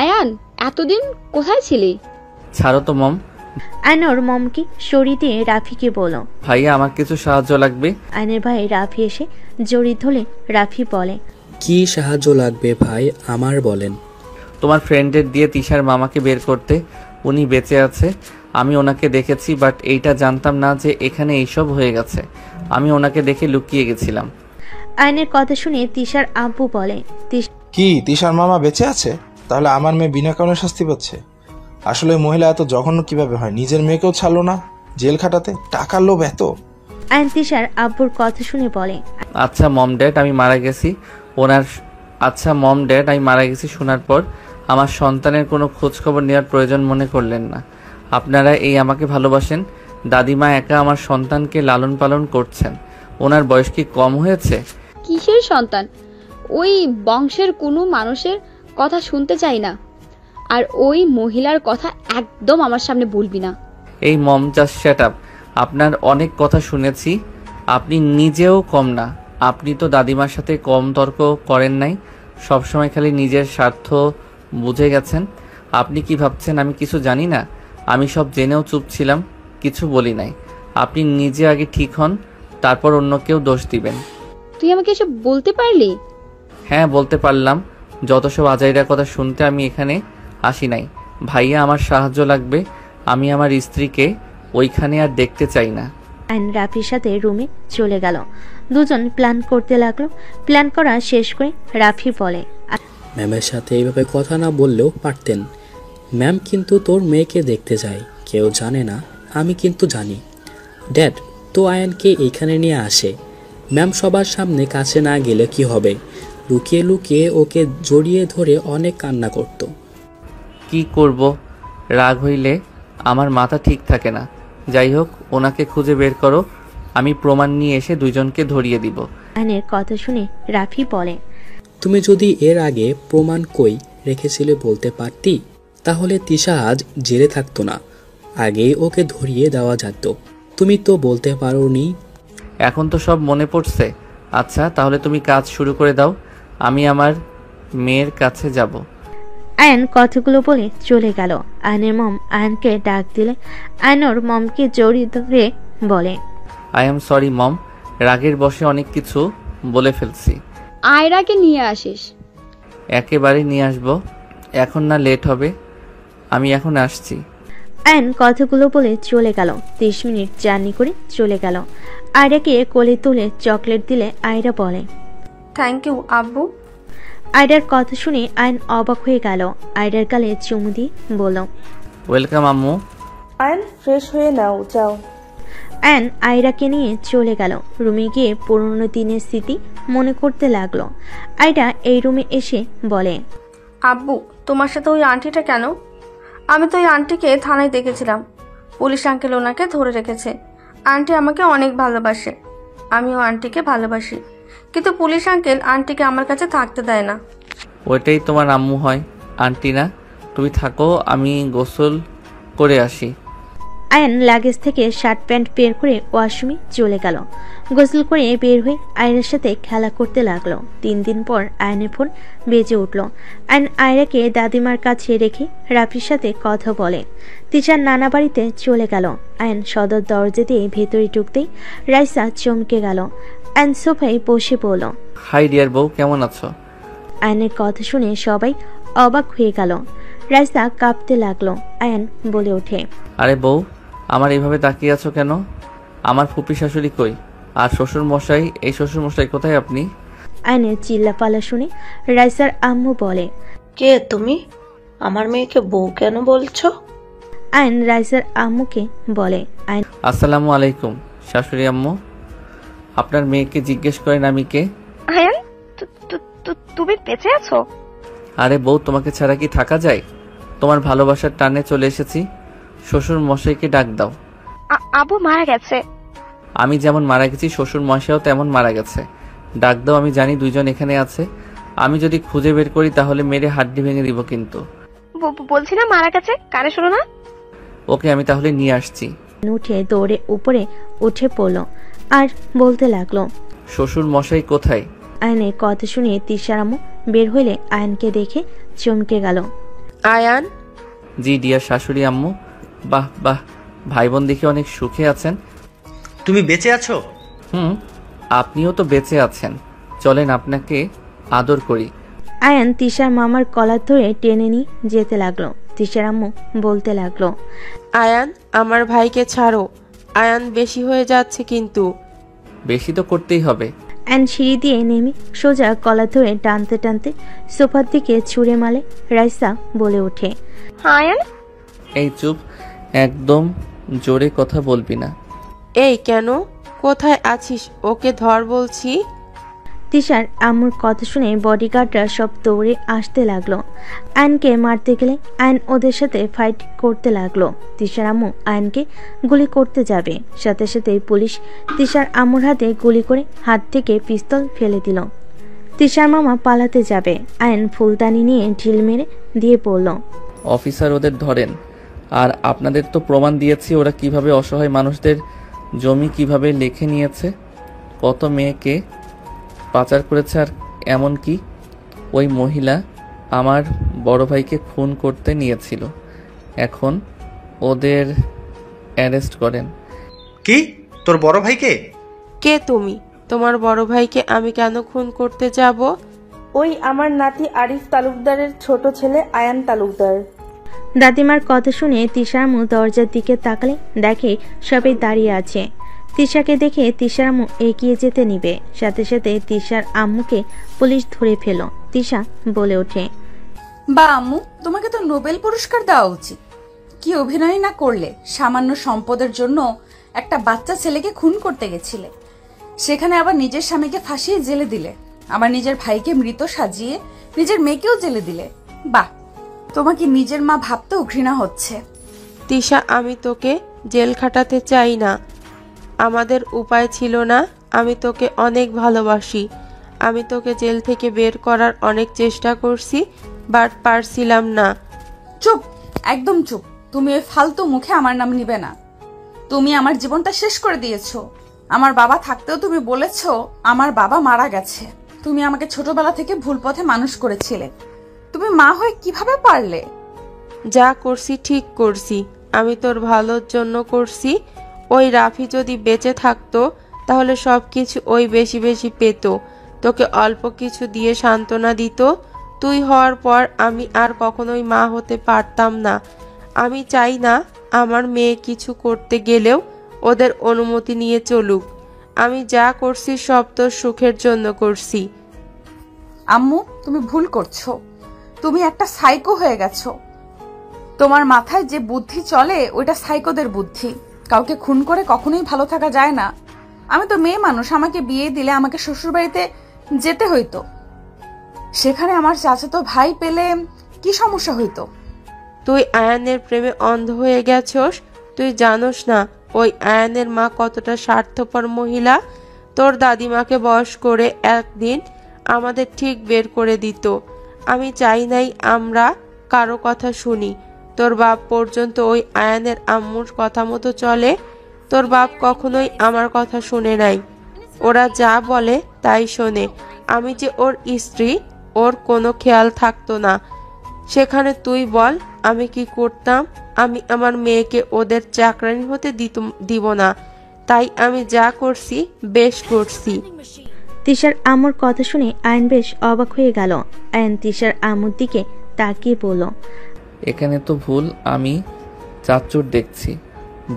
আয়ান, এতদিন কোথায় ছিলি? ছাড়ো তো মম। আয়নর মমকে সরিয়ে দিয়ে রাফিকে বলল, ভাইয়া আমার কিছু সাহায্য লাগবে। আয়নের ভাই রাফি এসে জড়িয়ে ধরলে রাফি বলে, কি সাহায্য লাগবে ভাই, আমার বলেন। তোমার ফ্রেন্ডের দিয়ে তিশার মামাকে বের করতে, উনি বেঁচে আছে, আমি ওনাকে দেখেছি, বাট এইটা জানতাম না যে এখানে এইসব হয়ে গেছে। আমি ওনাকে দেখে লুকিয়ে গেছিলাম। আয়নের কথা শুনে তিশার আব্বু বলে, কি তিশার মামা বেঁচে আছে? তাহলে আমার মেয়ে বিনা কারণে শাস্তি পাচ্ছে। আসলে মহিলা এত জঘন্য কিভাবে হয়? নিজের মেয়েকেও ছাড়লো না জেল খাটাতে, টাকার লোভ এত। আয়ন তিশার আব্বুর কথা শুনে বলে, আচ্ছা মম ড্যাড, আমি মারা গেছি শোনার পর আমার সন্তানের কোনো খোঁজ খবর নেওয়ার প্রয়োজন মনে করলেন না। আপনারা এই আমাকে ভালোবাসেন। দাদিমা একা আমার সন্তানকে লালন পালন করছেন। ওনার বয়স কি কম হয়েছে? কিসের সন্তান? ওই বংশের কোনো মানুষের কথা শুনতে চাই না, আর ওই মহিলার কথা একদম আমার সামনে বলবি না। এই মম, জাস্ট শ্যাট আপ। আপনার অনেক কথা শুনেছি, আপনি নিজেও কম না। আপনি তো দাদিমার সাথে কম তর্ক করেন নাই, সবসময় খালি নিজের স্বার্থ বুঝে গেছেন। আপনি কি ভাবছেন আমি কিছু জানি না? আমি সব জেনেও চুপ ছিলাম, কিছু বলি নাই। আপনি নিজে আগে ঠিক হন, তারপর অন্য কেউ দোষ দিবেন। তুই আমাকে এসব বলতে পারলি? হ্যাঁ, বলতে পারলাম। যত সব আজাইরা কথা শুনতে আমি এখানে আসি নাই। ভাইয়া, আমার সাহায্য লাগবে। আমি আমার স্ত্রীকে ওইখানে আর দেখতে চাই না। আয়ন রাফির সাথে রুমে চলে গেল। দুজন প্ল্যান করতে লাগলো। প্ল্যান করা শেষ করে রাফি বলে, ম্যামের সাথে এইভাবে কথা না বললেও পারতেন। ম্যাম কিন্তু তোর মেয়েকে দেখতে যায়, কেউ জানে না, আমি কিন্তু জানি। ড্যাড তো আয়ানকে এইখানে নিয়ে আসে। ম্যাম সবার সামনে কাছে না গেলে কি হবে? লুকিয়ে লুকিয়ে ওকে জড়িয়ে ধরে অনেক কান্না করত। কি করব, রাগ হইলে আমার মাথা ঠিক থাকে না। যাই হোক, ওনাকে খুঁজে বের করো, আমি প্রমাণ নিয়ে এসে দুইজনকে ধরিয়ে দিব। আয়নের কথা শুনে রাফি বলে, তুমি যদি এর আগে প্রমাণ কই রেখেছিলে বলতে পারতি, তাহলে তিশা আজ জেলে থাকতো না, আগেই ওকে ধরিয়ে দেওয়া যেত। তুমি তো বলতে পারোনি। এখন তো সব মনে পড়ছে। আচ্ছা, তাহলে তুমি কাজ শুরু করে দাও, আমি আমার মেয়ের কাছে যাব। আয়ন কথাগুলো বলে চলে গেল। আয়নের মম আয়নকে ডাক দিলে আয়নর মমকে জড়িয়ে ধরে বলে, আই এম সরি মম, রাগের বশে অনেক কিছু বলে ফেলছি। আয়রাকে নিয়ে আসিস। একেবারে নিয়ে আসবো, এখন না লেট হবে। আমি এখন আসছি। আয়ন কথাগুলো বলে চলে গেল। 30 মিনিট জার্নি করে চলে গেল। আয়রাকে কোলে তুলে চকলেট দিলে আয়রা বলে, থ্যাংক ইউ আব্বু। আয়রার কথা শুনে আয়ন অবাক হয়ে গেল। আয়রার গালে চুমু দিয়ে বলল, ওয়েলকাম আম্মু। আয়ন, ফ্রেশ হয়ে নাও, যাও। আয়ন আয়রাকে নিয়ে চলে গেল। রুমে গিয়ে পুরনো দিনের স্মৃতি মনে করতে লাগলো। আয়রা এই রুমে এসে বলে, আব্বু, তোমার সাথে ওই আন্টিটা কেন? আমি তো ওই আন্টিকে থানায় দেখেছিলাম। পুলিশ আঙ্কেল ওনাকে ধরে রেখেছে। আন্টি আমাকে অনেক ভালোবাসে, আমিও আন্টিকে ভালোবাসি, কিন্তু পুলিশ আঙ্কেল আন্টিকে আমার কাছে থাকতে দেয় না। ওইটাই তোমার আম্মু হয়, আন্টি না। তুমি থাকো, আমি গোসল করে আসি। আয়ন লাগেজ থেকে শার্ট প্যান্ট বের করে ওয়াশরুমে চলে গেল। গোসল করে বের হয়ে আয়নের সাথে খেলা করতে লাগলো। 3 দিন পর আয়নের ফোন বেজে উঠল। আয়ন আয়রাকে দাদিমার কাছে রেখে রাফির সাথে কথা বলে। তিশার নানা বাড়িতে চলে গেল। আয়ন সদর দরজা দিয়ে ভেতরে ঢুকতেই রাইসা চমকে গেল। আয়ন সোফায় বসে পড়ল। হাই ডিয়ার বউ, কেমন আছো? আয়নের কথা শুনে সবাই অবাক হয়ে গেল। রাইসা কাঁপতে লাগলো। আয়ান বলে ওঠে, আরে বউ, আমার এইভাবে তাকিয়ে আছো কেন? আমার ফুপি শাশুড়ি কই? আর শ্বশুর মশাই? এই শ্বশুর মশাই কোথায় আপনি? আয়নের চিল্লাপালা শুনে রাইসার আম্মু বলে, কে তুমি? আমার মেয়েকে বউ কেন বলছো? আয়ন রাইসার আম্মুকে বলে, আয়ন আসসালামু আলাইকুম শাশুড়ি আম্মু। আপনার মেয়েকে জিজ্ঞেস করেন আমি কে। আয়ান, তুমি বেঁচে আছো? আরে বউ, তোমাকে ছাড়া কি থাকা যায়? তোমার ভালোবাসার টানে চলে এসেছি। শ্বশুর মশাইকে ডাক দাও। আবু মারা গেছে। আমি যেমন মারা গেছি, শ্বশুর মশাইও তেমন মারা গেছে। ডাক দাও। আমি জানি দুইজন এখানে আছে। আমি যদি খুঁজে বের করি তাহলে মেরে হাড্ডি ভেঙে দিব কিন্তু। বলছি না মারা গেছে, কানে শোনো না? ওকে, আমি তাহলে নিয়ে আসছি। উঠে দৌড়ে উপরে উঠে পড়লো আর বলতে লাগলো, শ্বশুর মশাই কোথায়? আয়নের কথা শুনে তিশার আম্মু বের হইলে আয়নকে দেখে চমকে গেল। আয়ান? জি ডিয়ার শাশুড়ি আম্মু। বাহ বাহ, ভাই বোন দেখে অনেক সুখে আছেন। তুমি বেঁচে আছো? আপনিও তো বেঁচে আছেন। চলেন আপনাকে আদর করি। আয়ান তিশার মামার কলার ধরে টেনে নিয়ে যেতে লাগলো। তিশার আম্মু বলতে লাগলো, আয়ান, আমার ভাইকে ছাড়ো। আয়ান, বেশি হয়ে যাচ্ছে কিন্তু। বেশি তো করতেই হবে। আয়ন সিঁড়ি দিয়ে নেমে সোজা কলার ধরে টানতে টানতে সোফার দিকে ছুঁড়ে মালে। রাইসা বলে ওঠে, আয়ান? এই চুপ, একদম জোরে কথা বলবি না। এই কেন? কোথায় আছিস? ওকে ধর বলছি। তিশার আম্মুর কথা শুনে বডিগার্ডরা সব দৌড়ে আসতে লাগলো। আয়নকে মারতে গেলে আয়ন ওদের সাথে ফাইট করতে লাগলো। তিশার আম্মু আয়নকে গুলি করতে যাবে, সাথে সাথে পুলিশ তিশার আম্মুর হাতে গুলি করে হাত থেকে পিস্তল ফেলে দিল। তিশার মামা পালাতে যাবে, আয়ন ফুলদানি নিয়ে ঢিল মেরে দিয়ে পড়ল। অফিসার, ওদের ধরেন। আর আপনাদের তো প্রমাণ দিয়েছি ওরা কিভাবে অসহায় মানুষদের জমি কিভাবে লিখে নিয়েছে, কত মেয়েকে পাচার করেছে। আর এমনকি ওই মহিলা আমার বড় ভাইকে খুন করতে নিয়েছিল। এখন ওদের অ্যারেস্ট করেন। কি? তোর বড় ভাইকে? কে তুমি? তোমার বড় ভাইকে আমি কেন খুন করতে যাব? ওই আমার নাতি আরিফ তালুকদারের ছোট ছেলে আয়ান তালুকদার। দাদিমার কথা শুনে তিশার আম্মু দরজার দিকে তাকালে দেখে সবাই দাঁড়িয়ে আছে। তিশাকে দেখে তিশার আম্মু এগিয়ে যেতে নিবে, সাথে সাথে তিশার আম্মুকে পুলিশ ধরে ফেল। তিশা বলে ওঠে, বা আম্মু, তোমাকে তো নোবেল পুরস্কার দেওয়া উচিত। কি অভিনয় না করলে! সামান্য সম্পদের জন্য একটা বাচ্চা ছেলেকে খুন করতে গেছিলে, সেখানে আবার নিজের স্বামীকে ফাঁসিয়ে জেলে দিলে, আবার নিজের ভাইকে মৃত সাজিয়ে নিজের মেয়েকেও জেলে দিলে। বাহ, তোমাকে নিজের মা ভাবতেও ঘৃণা হচ্ছে। তিশা, আমি তোকে জেল খাটাতে চাই না। আমাদের উপায় ছিল না। আমি তোকে অনেক ভালোবাসি। আমি তোকে জেল থেকে বের করার অনেক চেষ্টা করছি, বাট পারছিলাম না। চুপ, একদম চুপ। তুমি ওই ফালতু মুখে আমার নাম নিবে না। তুমি আমার জীবনটা শেষ করে দিয়েছো। আমার বাবা থাকতেও তুমি বলেছো আমার বাবা মারা গেছে। তুমি আমাকে ছোটবেলা থেকে ভুল পথে মানুষ করেছিলে। তুমি মা হয়ে কিভাবে পারলে? যা করছি ঠিক করছি। আমি তোর ভালোর জন্য করছি। ওই রাফি যদি বেঁচে থাকতো তাহলে সবকিছু ওই বেশি বেশি পেত, তোকে অল্প কিছু দিয়ে সান্ত্বনা দিত। তুই হওয়ার পর আমি আর কখনোই মা হতে পারতাম না। আমি চাই না আমার মেয়ে কিছু করতে গেলেও ওদের অনুমতি নিয়ে চলুক। আমি যা করছি সব তোর সুখের জন্য করছি। আম্মু, তুমি ভুল করছো। তুমি একটা সাইকো হয়ে গেছো। তোমার মাথায় যে বুদ্ধি চলে ওইটা সাইকোদের বুদ্ধি। কাউকে খুন করে কখনোই ভালো থাকা যায় না। আমি তো মেয়ে মানুষ, আমাকে বিয়ে দিলে আমাকে শ্বশুরবাড়িতে যেতে হইতো। সেখানে আমার চাচাতো ভাই পেলে কি সমস্যা হইতো? তুই আয়ানের প্রেমে অন্ধ হয়ে গেছস। তুই জানোস না ওই আয়ানের মা কতটা স্বার্থপর মহিলা। তোর দাদিমাকে বয়স করে একদিন আমাদের ঠিক বের করে দিত। আমি চাই নাই আমরা কারো কথা শুনি। তোর বাপ পর্যন্ত ওই আয়ানের আম্মুর কথা মতো চলে। তোর বাপ কখনোই আমার কথা শুনে নাই। ওরা যা বলে তাই শোনে। আমি যে ওর স্ত্রী, ওর কোনো খেয়াল থাকতো না। সেখানে তুই বল আমি কি করতাম? আমি আমার মেয়েকে ওদের চাকরানি হতে দিব না। তাই আমি যা করছি বেশ করছি। তিশার আম্মুর কথা শুনে আয়ন বেশ অবাক হয়ে গেল। আয়ন তিশার আম্মুর দিকে তাকিয়ে বলল, এখানে তো ভুল আমি চাচ্চুর দেখছি।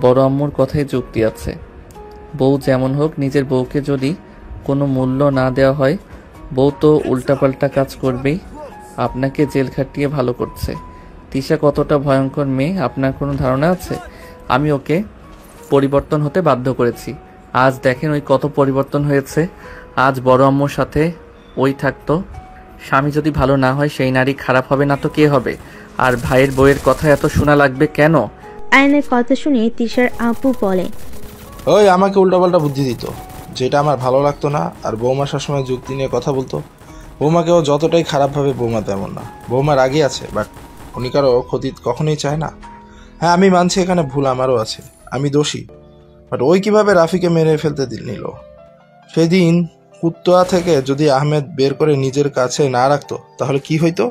বড় আম্মুর কথাই যুক্তি আছে। বউ যেমন হোক, নিজের বউকে যদি কোনো মূল্য না দেওয়া হয়, বউ তো উল্টাপাল্টা কাজ করবেই। আপনাকে জেল খাটিয়ে ভালো করছে। তিশা কতটা ভয়ঙ্কর মেয়ে আপনার কোনো ধারণা আছে? আমি ওকে পরিবর্তন হতে বাধ্য করেছি। আজ দেখেন ওই কত পরিবর্তন হয়েছে। আজ বড় আম্মুর সাথে ওই থাকতো। স্বামী যদি ভালো না হয় সেই নারী খারাপ হবে না তো কে হবে? আর ভাইয়ের বউয়ের কথা এত শোনা লাগবে কেন? আয়নের কথা শুনে তিশার আপু বলে, ওই আমাকে উল্টাপাল্টা বুদ্ধি দিত, যেটা আমার ভালো লাগতো না। আর বৌমা সবসময় যুক্তি নিয়ে কথা বলতো। বৌমাকেও যতটাই খারাপ ভাবে বৌমা তেমন না। বৌমা রাগী আছে, বাট উনি কারো ক্ষতি কখনোই চায় না। হ্যাঁ, আমি মানছি এখানে ভুল আমারও আছে, আমি দোষী। বাট ওই কিভাবে রাফিকে মেরে ফেলতে নিল? সেদিন কুত্তোয়া থেকে যদি আহমেদ বের করে নিজের কাছে না রাখতো তাহলে কি হইতো?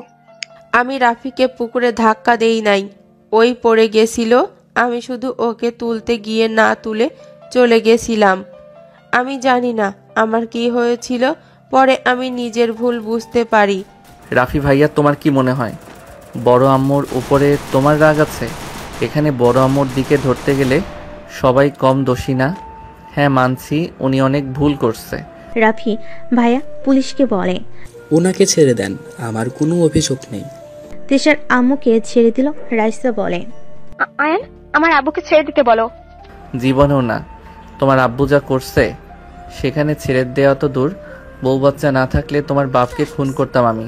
আমি রাফিকে পুকুরে ধাক্কা দেই নাই, ওই পড়ে গেছিল। আমি শুধু ওকে তুলতে গিয়ে না তুলে চলে গেছিলাম। আমি জানি না আমার কি হয়েছিল, পরে আমি নিজের ভুল বুঝতে পারি। রাফি ভাইয়া, তোমার কি মনে হয় বড় আম্মুর উপরে তোমার রাগ আছে? এখানে বড় আম্মুর দিকে ধরতে গেলে সবাই কম দোষী না? হ্যাঁ মানছি, উনি অনেক ভুল করছে। রাফি ভাইয়া পুলিশকে বলে, ওনাকে ছেড়ে দেন, আমার কোনো অভিযোগ নেই। তিশার আম্মুকে ছেড়ে দিল। রাইসা বলে, আয়ান, আমার আব্বুকে ছেড়ে দিতে বলো। জীবনেও না। তোমার আব্বু যা করছে সেখানে ছেড়ে দেওয়া তো দূর, বউ বাচ্চা না থাকলে তোমার বাপকে খুন করতাম আমি।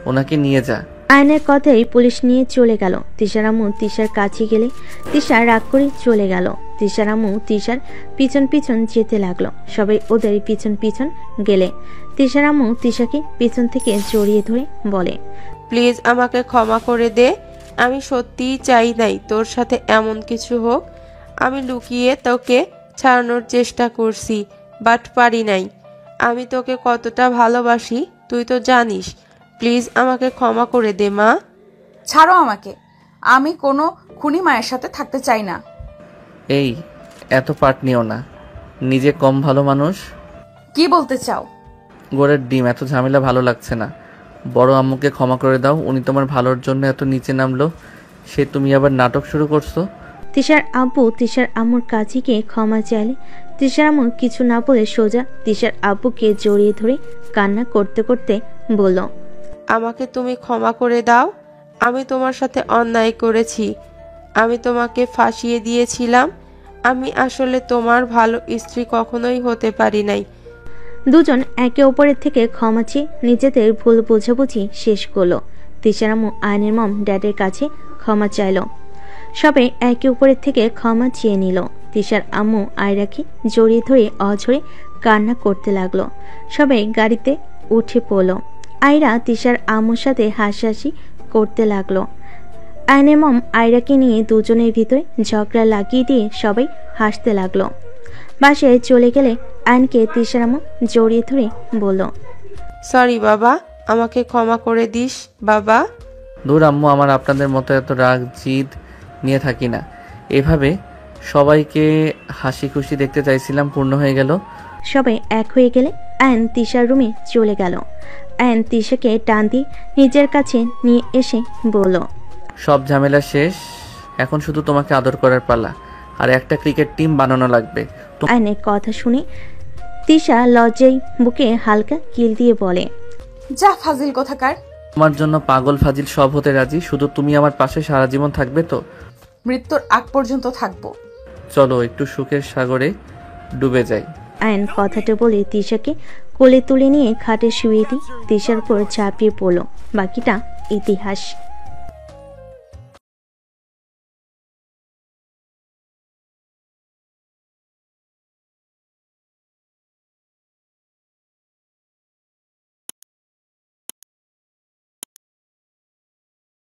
ওনাকে নিয়ে যা। আয়নের কথাই পুলিশ নিয়ে চলে গেল। তিশার আম্মু তিশার কাছে গেলে তিশা রাগ করে চলে গেল। তিশার আম্মু তিশার পিছন পিছন যেতে লাগলো। সবাই ওদের পিছন পিছন গেলে তিশার আম্মু তিশাকে পিছন থেকে জড়িয়ে ধরে বলে, প্লিজ আমাকে ক্ষমা করে দে। আমি সত্যিই চাই নাই তোর সাথে এমন কিছু হোক। আমি লুকিয়ে তোকে ছাড়ানোর চেষ্টা করছি, বাট পারি নাই। আমি তোকে কতটা ভালোবাসি তুই তো জানিস। প্লিজ আমাকে ক্ষমা করে দে মা। ছাড়ো আমাকে, আমি কোনো খুনি মায়ের সাথে থাকতে চাই না। এই এত পাট নিও না, নিজে কম ভালো মানুষ। কি বলতে চাও? গোড়ের ডিম, এত ঝামেলা ভালো লাগছে না। বড় আম্মুকে ক্ষমা করে দাও, উনি তোমার ভালোর জন্য এত নিচে নামলো, সে তুমি আবার নাটক শুরু করছো। তিশার আব্বু তিশার আম্মুর কাছে গিয়ে ক্ষমা চাইলে তিশার আম্মু কিছু না বলে সোজা তিশার আব্বুকে জড়িয়ে ধরে কান্না করতে করতে বলল, আমাকে তুমি ক্ষমা করে দাও। আমি তোমার সাথে অন্যায় করেছি। আমি তোমাকে ফাঁসিয়ে দিয়েছিলাম। আমি আসলে তোমার ভালো স্ত্রী কখনোই হতে পারি নাই। দুজন একে অপরের থেকে ক্ষমা চেয়ে নিজেদের ভুল বোঝাবুঝি শেষ করলো। তিশার আম্মু আয়নের মম ড্যাডের কাছে ক্ষমা চাইল। সবাই একে অপরের থেকে ক্ষমা চেয়ে নিল। তিশার আম্মু আয়রাকে জড়িয়ে ধরে অঝরে কান্না করতে লাগলো। সবাই গাড়িতে উঠে পড়ল। আয়রা তিশার আম্মুর সাথে হাসাহাসি করতে লাগলো। আয়নের মম আয়রাকে নিয়ে দুজনের ভিতরে ঝগড়া লাগিয়ে দিয়ে সবাই হাসতে লাগলো। বাসায় চলে গেলে আয়নকে তিশার আম্মু জড়িয়ে ধরে বলল, সরি বাবা, আমাকে ক্ষমা করে দিস বাবা। দূর আম্মু, আমার আপনাদের মতো এত রাগ জিদ নিয়ে থাকি না। এভাবে সবাইকে হাসি খুশি দেখতে চাইছিলাম, পূর্ণ হয়ে গেল। সবাই এক হয়ে গেলে আয়ন তিশার রুমে চলে গেল। আয়ন তিশাকে টান দিয়ে নিজের কাছে নিয়ে এসে বলল, সব ঝামেলা শেষ, এখন শুধু তোমাকে আদর করার পালা। আর একটা ক্রিকেট টিম বানানো লাগবে। আয়নের কথা শুনে তিশা লজ্জায় বুকে হালকা কিল দিয়ে বলে, যা ফাজিল কোথাকার। তোমার জন্য পাগল ফাজিল সব হতে রাজি, শুধু তুমি আমার পাশে সারা জীবন থাকবে তো? মৃত্যুর আগ পর্যন্ত থাকবো। চলো একটু সুখের সাগরে ডুবে যাই। আয়ন কথাটা বলে তিশাকে কোলে তুলে নিয়ে খাটে শুয়ে দিয়ে তিশার উপর ঝাঁপিয়ে পড়ল। বাকিটা ইতিহাস।